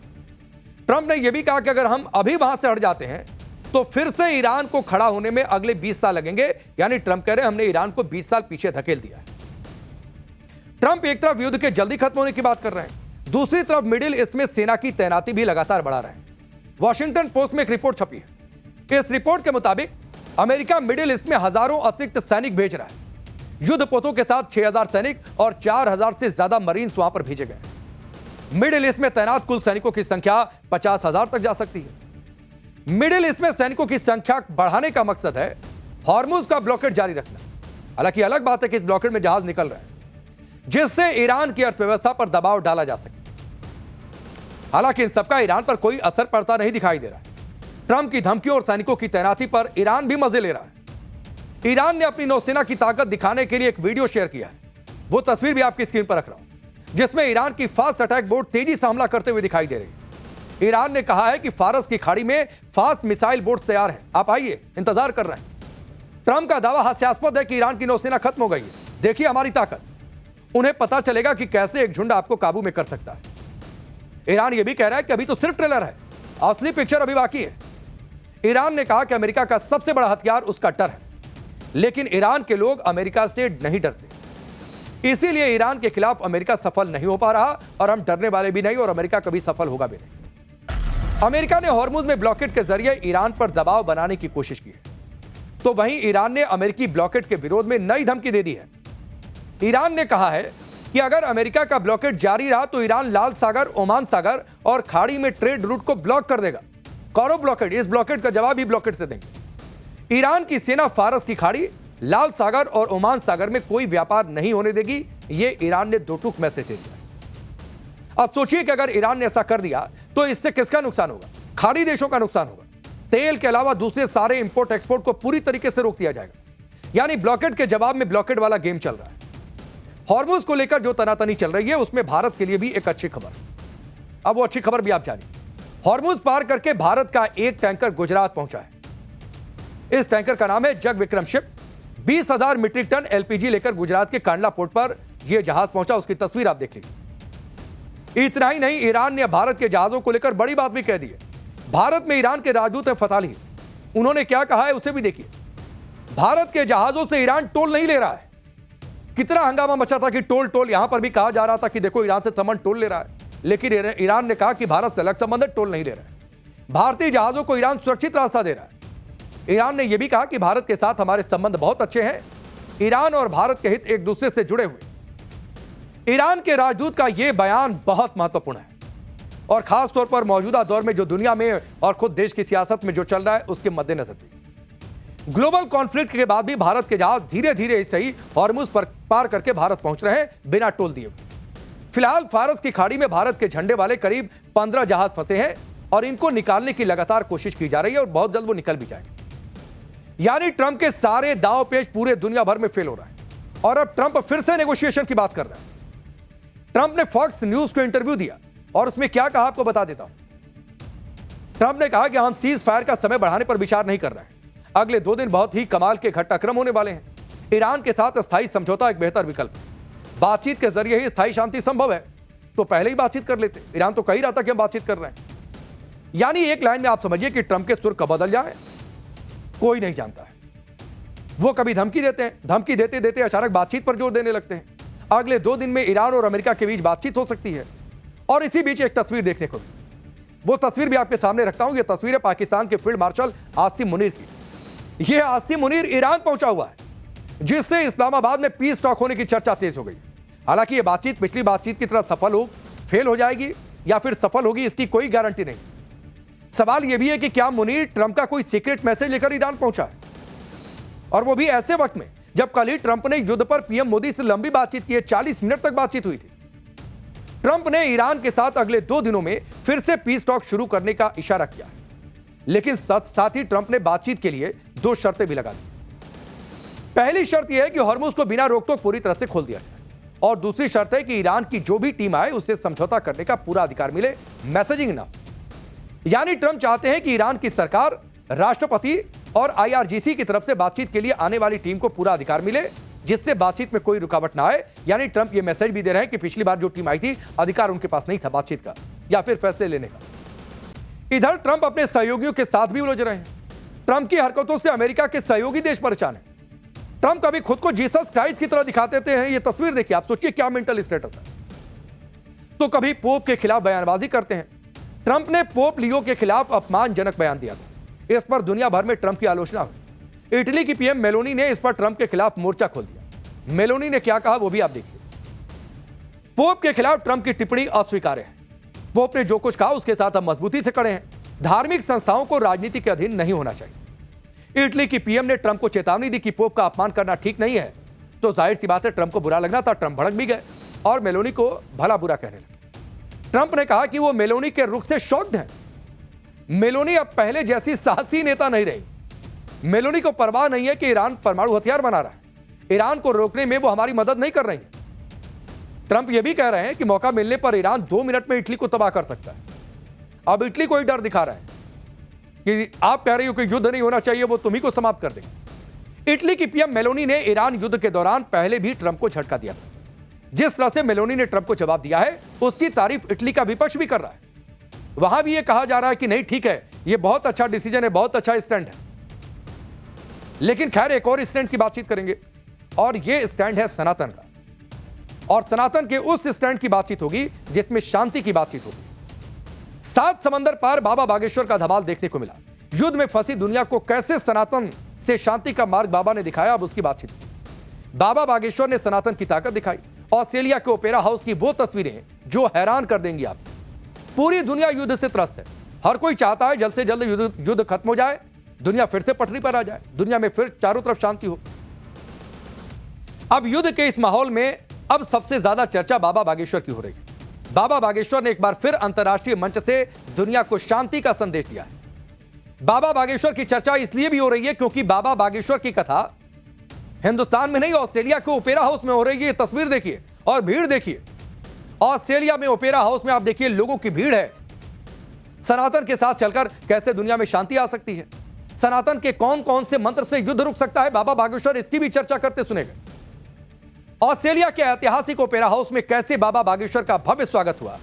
ट्रंप ने यह भी कहा कि अगर हम अभी वहां से हट जाते हैं तो फिर से ईरान को खड़ा होने में अगले 20 साल लगेंगे। यानी ट्रंप कह रहे हैं हमने ईरान को 20 साल पीछे धकेल दिया है। ट्रंप एक तरफ युद्ध के जल्दी खत्म होने की बात कर रहे हैं, दूसरी तरफ मिडिल ईस्ट में सेना की तैनाती भी लगातार बढ़ा रहे हैं। वॉशिंगटन पोस्ट में एक रिपोर्ट छपी है। इस रिपोर्ट के मुताबिक अमेरिका मिडिल ईस्ट में हजारों अतिरिक्त सैनिक भेज रहा है। युद्धपोतों के साथ 6000 सैनिक और 4000 से ज्यादा मरीन्स वहां पर भेजे गए। मिडिल ईस्ट में तैनात कुल सैनिकों की संख्या 50,000 तक जा सकती है। मिडिल ईस्ट में सैनिकों की संख्या बढ़ाने का मकसद है हॉर्मुज का ब्लॉकेड जारी रखना। हालांकि अलग बात है कि इस ब्लॉकेड में जहाज निकल रहे हैं जिससे ईरान की अर्थव्यवस्था पर दबाव डाला जा सके। हालांकि इन सबका ईरान पर कोई असर पड़ता नहीं दिखाई दे रहा है। ट्रंप की धमकियों और सैनिकों की तैनाती पर ईरान भी मजे ले रहा है। ईरान ने अपनी नौसेना की ताकत दिखाने के लिए एक वीडियो शेयर किया है। वो तस्वीर भी आपकी स्क्रीन पर रख रहा हूं, जिसमें ईरान की फास्ट अटैक बोट तेजी से हमला करते हुए दिखाई दे रही है। ईरान ने कहा है कि फारस की खाड़ी में फास्ट मिसाइल बोट तैयार है, आप आइए, इंतजार कर रहे हैं। ट्रंप का दावा हास्यास्पद है कि ईरान की नौसेना खत्म हो गई है, देखिए हमारी ताकत। उन्हें पता चलेगा कि कैसे एक झुंड आपको काबू में कर सकता है। ईरान यह भी कह रहा है कि अभी तो सिर्फ ट्रेलर है, असली पिक्चर अभी बाकी है। ईरान ने कहा कि अमेरिका का सबसे बड़ा हथियार उसका डर है, लेकिन ईरान के लोग अमेरिका से नहीं डरते। इसीलिए ईरान के खिलाफ अमेरिका सफल नहीं हो पा रहा और हम डरने वाले भी नहीं और अमेरिका कभी सफल होगा भी नहीं। अमेरिका ने हॉर्मुज में ब्लॉकेड के जरिए ईरान पर दबाव बनाने की कोशिश की है, तो वहीं ईरान ने अमेरिकी ब्लॉकेड के विरोध में नई धमकी दे दी है। ईरान ने कहा है कि अगर अमेरिका का ब्लॉकेड जारी रहा तो ईरान लाल सागर, ओमान सागर और खाड़ी में ट्रेड रूट को ब्लॉक कर देगा। कौरो ब्लॉकेड, इस ब्लॉकेड का जवाब ही ब्लॉकेड से देंगे। ईरान की सेना फारस की खाड़ी, लाल सागर और ओमान सागर में कोई व्यापार नहीं होने देगी, यह ईरान ने दो टूक मैसेज दे दिया। अब सोचिए कि अगर ईरान ने ऐसा कर दिया तो इससे किसका नुकसान होगा? खाड़ी देशों का नुकसान होगा। तेल के अलावा दूसरे सारे इंपोर्ट एक्सपोर्ट को पूरी तरीके से रोक दिया जाएगा। यानी ब्लॉकेड के जवाब में ब्लॉकेड वाला गेम चल रहा है। हॉर्मुज को लेकर जो तनातनी चल रही है उसमें भारत के लिए भी एक अच्छी खबर। अब वो अच्छी खबर भी आप जानिए। हॉर्मुज पार करके भारत का एक टैंकर गुजरात पहुंचा है। इस टैंकर का नाम है Jag Vikram ship. 20,000 metric ton LPG लेकर गुजरात के कांडला पोर्ट पर यह जहाज पहुंचा, उसकी तस्वीर आप देख लीजिए। इतना ही नहीं, ईरान ने भारत के जहाजों को लेकर बड़ी बात भी कह दी है। भारत में ईरान के राजदूत हैं फताली, उन्होंने क्या कहा है उसे भी देखिए। भारत के जहाजों से ईरान टोल नहीं ले रहा है। कितना हंगामा मचा था कि टोल टोल, यहां पर भी कहा जा रहा था कि देखो ईरान से संबंध टोल ले रहा है, लेकिन ईरान ने कहा कि भारत से अलग संबंध है, टोल नहीं ले रहा है। भारतीय जहाजों को ईरान सुरक्षित रास्ता दे रहा है। ईरान ने यह भी कहा कि भारत के साथ हमारे संबंध बहुत अच्छे हैं, ईरान और भारत के हित एक दूसरे से जुड़े हुए। ईरान के राजदूत का यह बयान बहुत महत्वपूर्ण है और खासतौर पर मौजूदा दौर में जो दुनिया में और खुद देश की सियासत में जो चल रहा है उसके मद्देनजर भी। ग्लोबल कॉन्फ्लिक्ट के बाद भी भारत के जहाज धीरे धीरे सही हॉर्मुज पर पार करके भारत पहुंच रहे हैं बिना टोल दिए। फिलहाल फारस की खाड़ी में भारत के झंडे वाले करीब 15 जहाज फंसे हैं और इनको निकालने की लगातार कोशिश की जा रही है और बहुत जल्द वो निकल भी जाएंगे। यानी ट्रंप के सारे दांव पेच पूरे दुनिया भर में फेल हो रहा है और अब ट्रंप फिर से नेगोशिएशन की बात कर रहा है। ट्रंप ने फॉक्स न्यूज को इंटरव्यू दिया और उसमें क्या कहा आपको बता देता हूं। ट्रंप ने कहा कि हम सीज फायर का समय बढ़ाने पर विचार नहीं कर रहे हैं। अगले 2 दिन बहुत ही कमाल के घटनाक्रम होने वाले हैं। ईरान के साथ स्थायी समझौता एक बेहतर विकल्प है। बातचीत के जरिए ही स्थायी शांति संभव है, तो पहले ही बातचीत कर लेते। ईरान तो कह रहा था कि हम बातचीत कर रहे हैं। यानी एक लाइन में आप समझिए कि ट्रंप के सुर कब बदल जाए कोई नहीं जानता है। वो कभी धमकी देते हैं, धमकी देते देते अचानक बातचीत पर जोर देने लगते हैं। अगले 2 दिन में ईरान और अमेरिका के बीच बातचीत हो सकती है। और इसी बीच एक तस्वीर देखने को मिली। वो तस्वीर भी आपके सामने रखता हूं। यह तस्वीर है पाकिस्तान के फील्ड मार्शल आसिम मुनीर की। यह आसिम मुनीर ईरान पहुंचा हुआ है, जिससे इस्लामाबाद में पीस टॉक होने की चर्चा तेज हो गई। हालांकि यह बातचीत पिछली बातचीत की तरह फेल हो जाएगी या फिर सफल होगी, इसकी कोई गारंटी नहीं। सवाल यह भी है कि क्या मुनीर ट्रंप का कोई सीक्रेट मैसेज लेकर ईरान पहुंचा है, और वो भी ऐसे वक्त में जब कल ही ट्रंप ने युद्ध पर पीएम मोदी से लंबी बातचीत की है। 40 मिनट तक बातचीत हुई थी। ट्रंप ने ईरान के साथ अगले 2 दिनों में फिर से पीस टॉक शुरू करने का इशारा किया, लेकिन साथ ही ट्रंप ने बातचीत के लिए 2 शर्तें भी लगा दी। पहली शर्त यह है कि हॉर्मुज को बिना रोक-टोक पूरी तरह से खोल दिया जाए, और दूसरी शर्त है कि ईरान की जो भी टीम आए उससे समझौता करने का पूरा अधिकार मिले, मैसेजिंग ना। यानी ट्रंप चाहते हैं कि ईरान की सरकार, राष्ट्रपति और IRGC की तरफ से बातचीत के लिए आने वाली टीम को पूरा अधिकार मिले, जिससे बातचीत में कोई रुकावट ना आए। यानी ट्रंप ये मैसेज भी दे रहे हैं कि पिछली बार जो टीम आई थी, अधिकार उनके पास नहीं था बातचीत का या फिर फैसले लेने का। इधर ट्रंप अपने सहयोगियों के साथ भी उलझ रहे हैं। ट्रंप की हरकतों से अमेरिका के सहयोगी देश परेशान हैं। ट्रंप कभी खुद को जीसस क्राइस्ट की तरह दिखाते हैं। ये तस्वीर देखिए, आप सोचिए क्या मेंटल स्टेटस है। तो कभी पोप के खिलाफ बयानबाजी करते हैं। ट्रंप ने पोप लियो के खिलाफ अपमानजनक बयान दिया था। इस पर दुनिया भर में ट्रंप की आलोचना हुई। इटली की पीएम मेलोनी ने इस पर ट्रंप के खिलाफ मोर्चा खोल दिया। मेलोनी ने क्या कहा वो भी आप देखिए। पोप के खिलाफ ट्रंप की टिप्पणी अस्वीकार्य है। पोप ने जो कुछ कहा उसके साथ हम मजबूती से खड़े हैं। धार्मिक संस्थाओं को राजनीति के अधीन नहीं होना चाहिए। इटली की पीएम ने ट्रंप को चेतावनी दी कि पोप का अपमान करना ठीक नहीं है। तो जाहिर सी बात है ट्रंप को बुरा लगना था। ट्रंप भड़क भी गए और मेलोनी को भला बुरा कहने लगे। ट्रंप ने कहा कि वो मेलोनी के रुख से शॉक्ड हैं। मेलोनी अब पहले जैसी साहसी नेता नहीं रही। मेलोनी को परवाह नहीं है कि ईरान परमाणु हथियार बना रहा है। ईरान को रोकने में वो हमारी मदद नहीं कर रही है। ट्रंप ये भी कह रहे हैं कि मौका मिलने पर ईरान 2 मिनट में इटली को तबाह कर सकता है। अब इटली को ही डर दिखा रहा है कि आप कह रही हो कि युद्ध नहीं होना चाहिए, वो तुम्ही को समाप्त कर देंगे। इटली की पीएम मेलोनी ने ईरान युद्ध के दौरान पहले भी ट्रंप को झटका दिया था। जिस तरह से मेलोनी ने ट्रंप को जवाब दिया है, उसकी तारीफ इटली का विपक्ष भी कर रहा है। वहां भी यह कहा जा रहा है कि नहीं ठीक है, यह बहुत अच्छा डिसीजन है, बहुत अच्छा स्टैंड है। लेकिन खैर, एक और स्टैंड की बातचीत करेंगे, और यह स्टैंड है सनातन का। और सनातन के उस स्टैंड की बातचीत होगी जिसमें शांति की बातचीत होगी। 7 समंदर पार बाबा बागेश्वर का धमाल देखने को मिला। युद्ध में फंसी दुनिया को कैसे सनातन से शांति का मार्ग बाबा ने दिखाया, अब उसकी बातचीत। बाबा बागेश्वर ने सनातन की ताकत दिखाई। ऑस्ट्रेलिया के ओपेरा हाउस की वो तस्वीरें जो हैरान कर देंगी आप। पूरी दुनिया युद्ध से त्रस्त है। हर कोई चाहता है जल्द से जल्द युद्ध खत्म हो जाए, दुनिया फिर से पटरी पर आ जाए, दुनिया में फिर चारों तरफ शांति हो। अब युद्ध के इस माहौल में अब सबसे ज्यादा चर्चा बाबा बागेश्वर की हो रही है। बाबा बागेश्वर ने एक बार फिर अंतर्राष्ट्रीय मंच से दुनिया को शांति का संदेश दिया है। बाबा बागेश्वर की चर्चा इसलिए भी हो रही है क्योंकि बाबा बागेश्वर की कथा हिंदुस्तान में नहीं, ऑस्ट्रेलिया के ओपेरा हाउस में हो रही है। ये तस्वीर देखिए और भीड़ देखिए। ऑस्ट्रेलिया में ओपेरा हाउस में आप देखिए लोगों की भीड़ है। सनातन के साथ चलकर कैसे दुनिया में शांति आ सकती है, सनातन के कौन कौन से मंत्र से युद्ध रुक सकता है, बाबा बागेश्वर इसकी भी चर्चा करते सुने गए। ऑस्ट्रेलिया के ऐतिहासिक ओपेरा हाउस में कैसे बाबा बागेश्वर का भव्य स्वागत हुआ,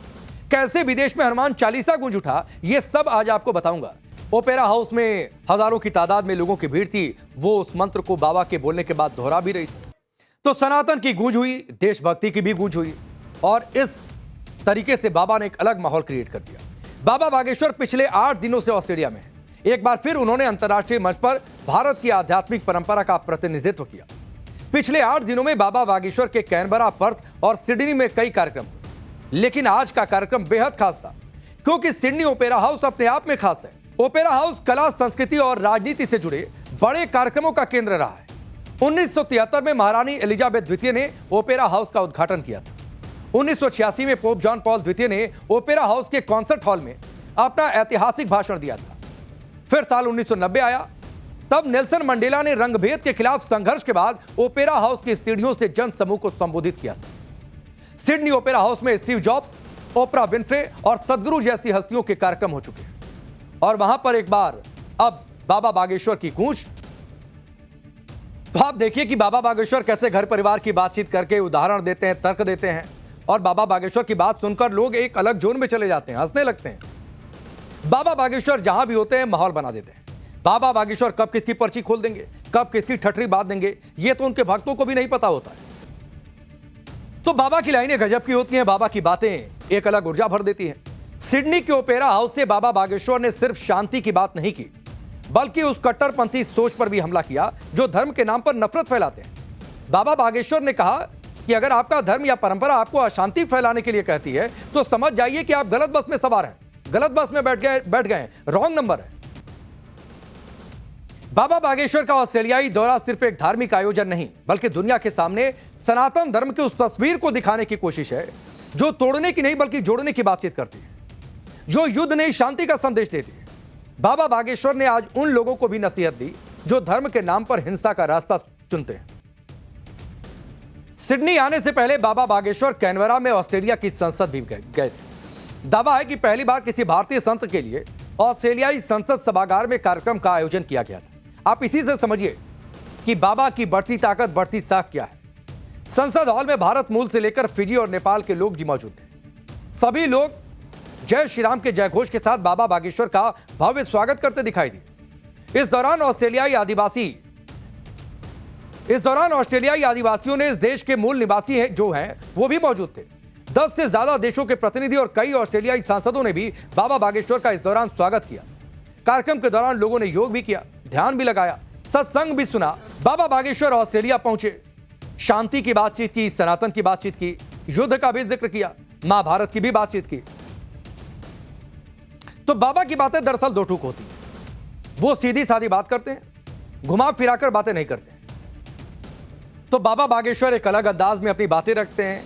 कैसे विदेश में हनुमान चालीसा गूंज उठा, यह सब आज आपको बताऊंगा। ओपेरा हाउस में हजारों की तादाद में लोगों की भीड़ थी। वो उस मंत्र को बाबा के बोलने के बाद दोहरा भी रही थी। तो सनातन की गूंज हुई, देशभक्ति की भी गूंज हुई, और इस तरीके से बाबा ने एक अलग माहौल क्रिएट कर दिया। बाबा बागेश्वर पिछले 8 दिनों से ऑस्ट्रेलिया में है। एक बार फिर उन्होंने अंतर्राष्ट्रीय मंच पर भारत की आध्यात्मिक परंपरा का प्रतिनिधित्व किया। पिछले 8 दिनों में बाबा बागेश्वर के कैनबरा, पर्थ और सिडनी में कई कार्यक्रम हुए, लेकिन आज का कार्यक्रम बेहद खास था क्योंकि सिडनी ओपेरा हाउस अपने आप में खास है। ओपेरा हाउस कला, संस्कृति और राजनीति से जुड़े बड़े कार्यक्रमों का केंद्र रहा है। 1973 में महारानी एलिजाबेथ द्वितीय ने ओपेरा हाउस का उद्घाटन किया था। 1986 में पोप जॉन पॉल द्वितीय ने ओपेरा हाउस के कॉन्सर्ट हॉल में अपना ऐतिहासिक भाषण दिया था। फिर साल 1990 आया, तब नेल्सन मंडेला ने रंगभेद के खिलाफ संघर्ष के बाद ओपेरा हाउस की सीढ़ियों से जन समूह को संबोधित किया था। सिडनी ओपेरा हाउस में स्टीव जॉब्स, ओपरा विन्फ्रे और सदगुरु जैसी हस्तियों के कार्यक्रम हो चुके हैं, और वहां पर एक बार अब बाबा बागेश्वर की गूंज। तो आप देखिए कि बाबा बागेश्वर कैसे घर परिवार की बातचीत करके उदाहरण देते हैं, तर्क देते हैं, और बाबा बागेश्वर की बात सुनकर लोग एक अलग जोन में चले जाते हैं, हंसने लगते हैं। बाबा बागेश्वर जहां भी होते हैं माहौल बना देते हैं। बाबा बागेश्वर कब किसकी पर्ची खोल देंगे, कब किसकी ठठरी बांध देंगे, ये तो उनके भक्तों को भी नहीं पता होता है। तो बाबा की लाइनें गजब की होती हैं, बाबा की बातें एक अलग ऊर्जा भर देती हैं। सिडनी के ओपेरा हाउस से बाबा बागेश्वर ने सिर्फ शांति की बात नहीं की, बल्कि उस कट्टरपंथी सोच पर भी हमला किया जो धर्म के नाम पर नफरत फैलाते हैं। बाबा बागेश्वर ने कहा कि अगर आपका धर्म या परंपरा आपको अशांति फैलाने के लिए कहती है तो समझ जाइए कि आप गलत बस में सवार हैं, गलत बस में बैठ गए, रॉन्ग नंबर है। बाबा बागेश्वर का ऑस्ट्रेलियाई दौरा सिर्फ एक धार्मिक आयोजन नहीं, बल्कि दुनिया के सामने सनातन धर्म की उस तस्वीर को दिखाने की कोशिश है जो तोड़ने की नहीं बल्कि जोड़ने की बातचीत करती है, जो युद्ध नहीं शांति का संदेश देती है। बाबा बागेश्वर ने आज उन लोगों को भी नसीहत दी जो धर्म के नाम पर हिंसा का रास्ता चुनते हैं। सिडनी आने से पहले बाबा बागेश्वर कैनबरा में ऑस्ट्रेलिया की संसद भी गए थे। दावा है कि पहली बार किसी भारतीय संत के लिए ऑस्ट्रेलियाई संसद सभागार में कार्यक्रम का आयोजन किया गया था। आप इसी से समझिए कि बाबा की बढ़ती ताकत, बढ़ती साख क्या है। संसद हॉल में भारत मूल से लेकर फिजी और नेपाल के लोग भी मौजूद थे। सभी लोग जय श्री राम के जयघोष के साथ बाबा बागेश्वर का भव्य स्वागत करते दिखाई दिए। इस दौरान ऑस्ट्रेलियाई आदिवासियों ने इस देश के मूल निवासी हैं जो हैं वो भी मौजूद थे। 10 से ज्यादा देशों के प्रतिनिधि और कई ऑस्ट्रेलियाई सांसदों ने भी बाबा बागेश्वर का इस दौरान स्वागत किया। कार्यक्रम के दौरान लोगों ने योग भी किया, ध्यान भी लगाया, सत्संग भी सुना। बाबा बागेश्वर ऑस्ट्रेलिया पहुंचे, शांति की बातचीत की, सनातन की बातचीत की, युद्ध का भी जिक्र किया, महाभारत की भी बातचीत की। तो बाबा की बातें दरअसल दो टूक होती है। वो सीधी सादी बात करते हैं, घुमा फिराकर बातें नहीं करते। तो बाबा बागेश्वर एक अलग अंदाज में अपनी बातें रखते हैं,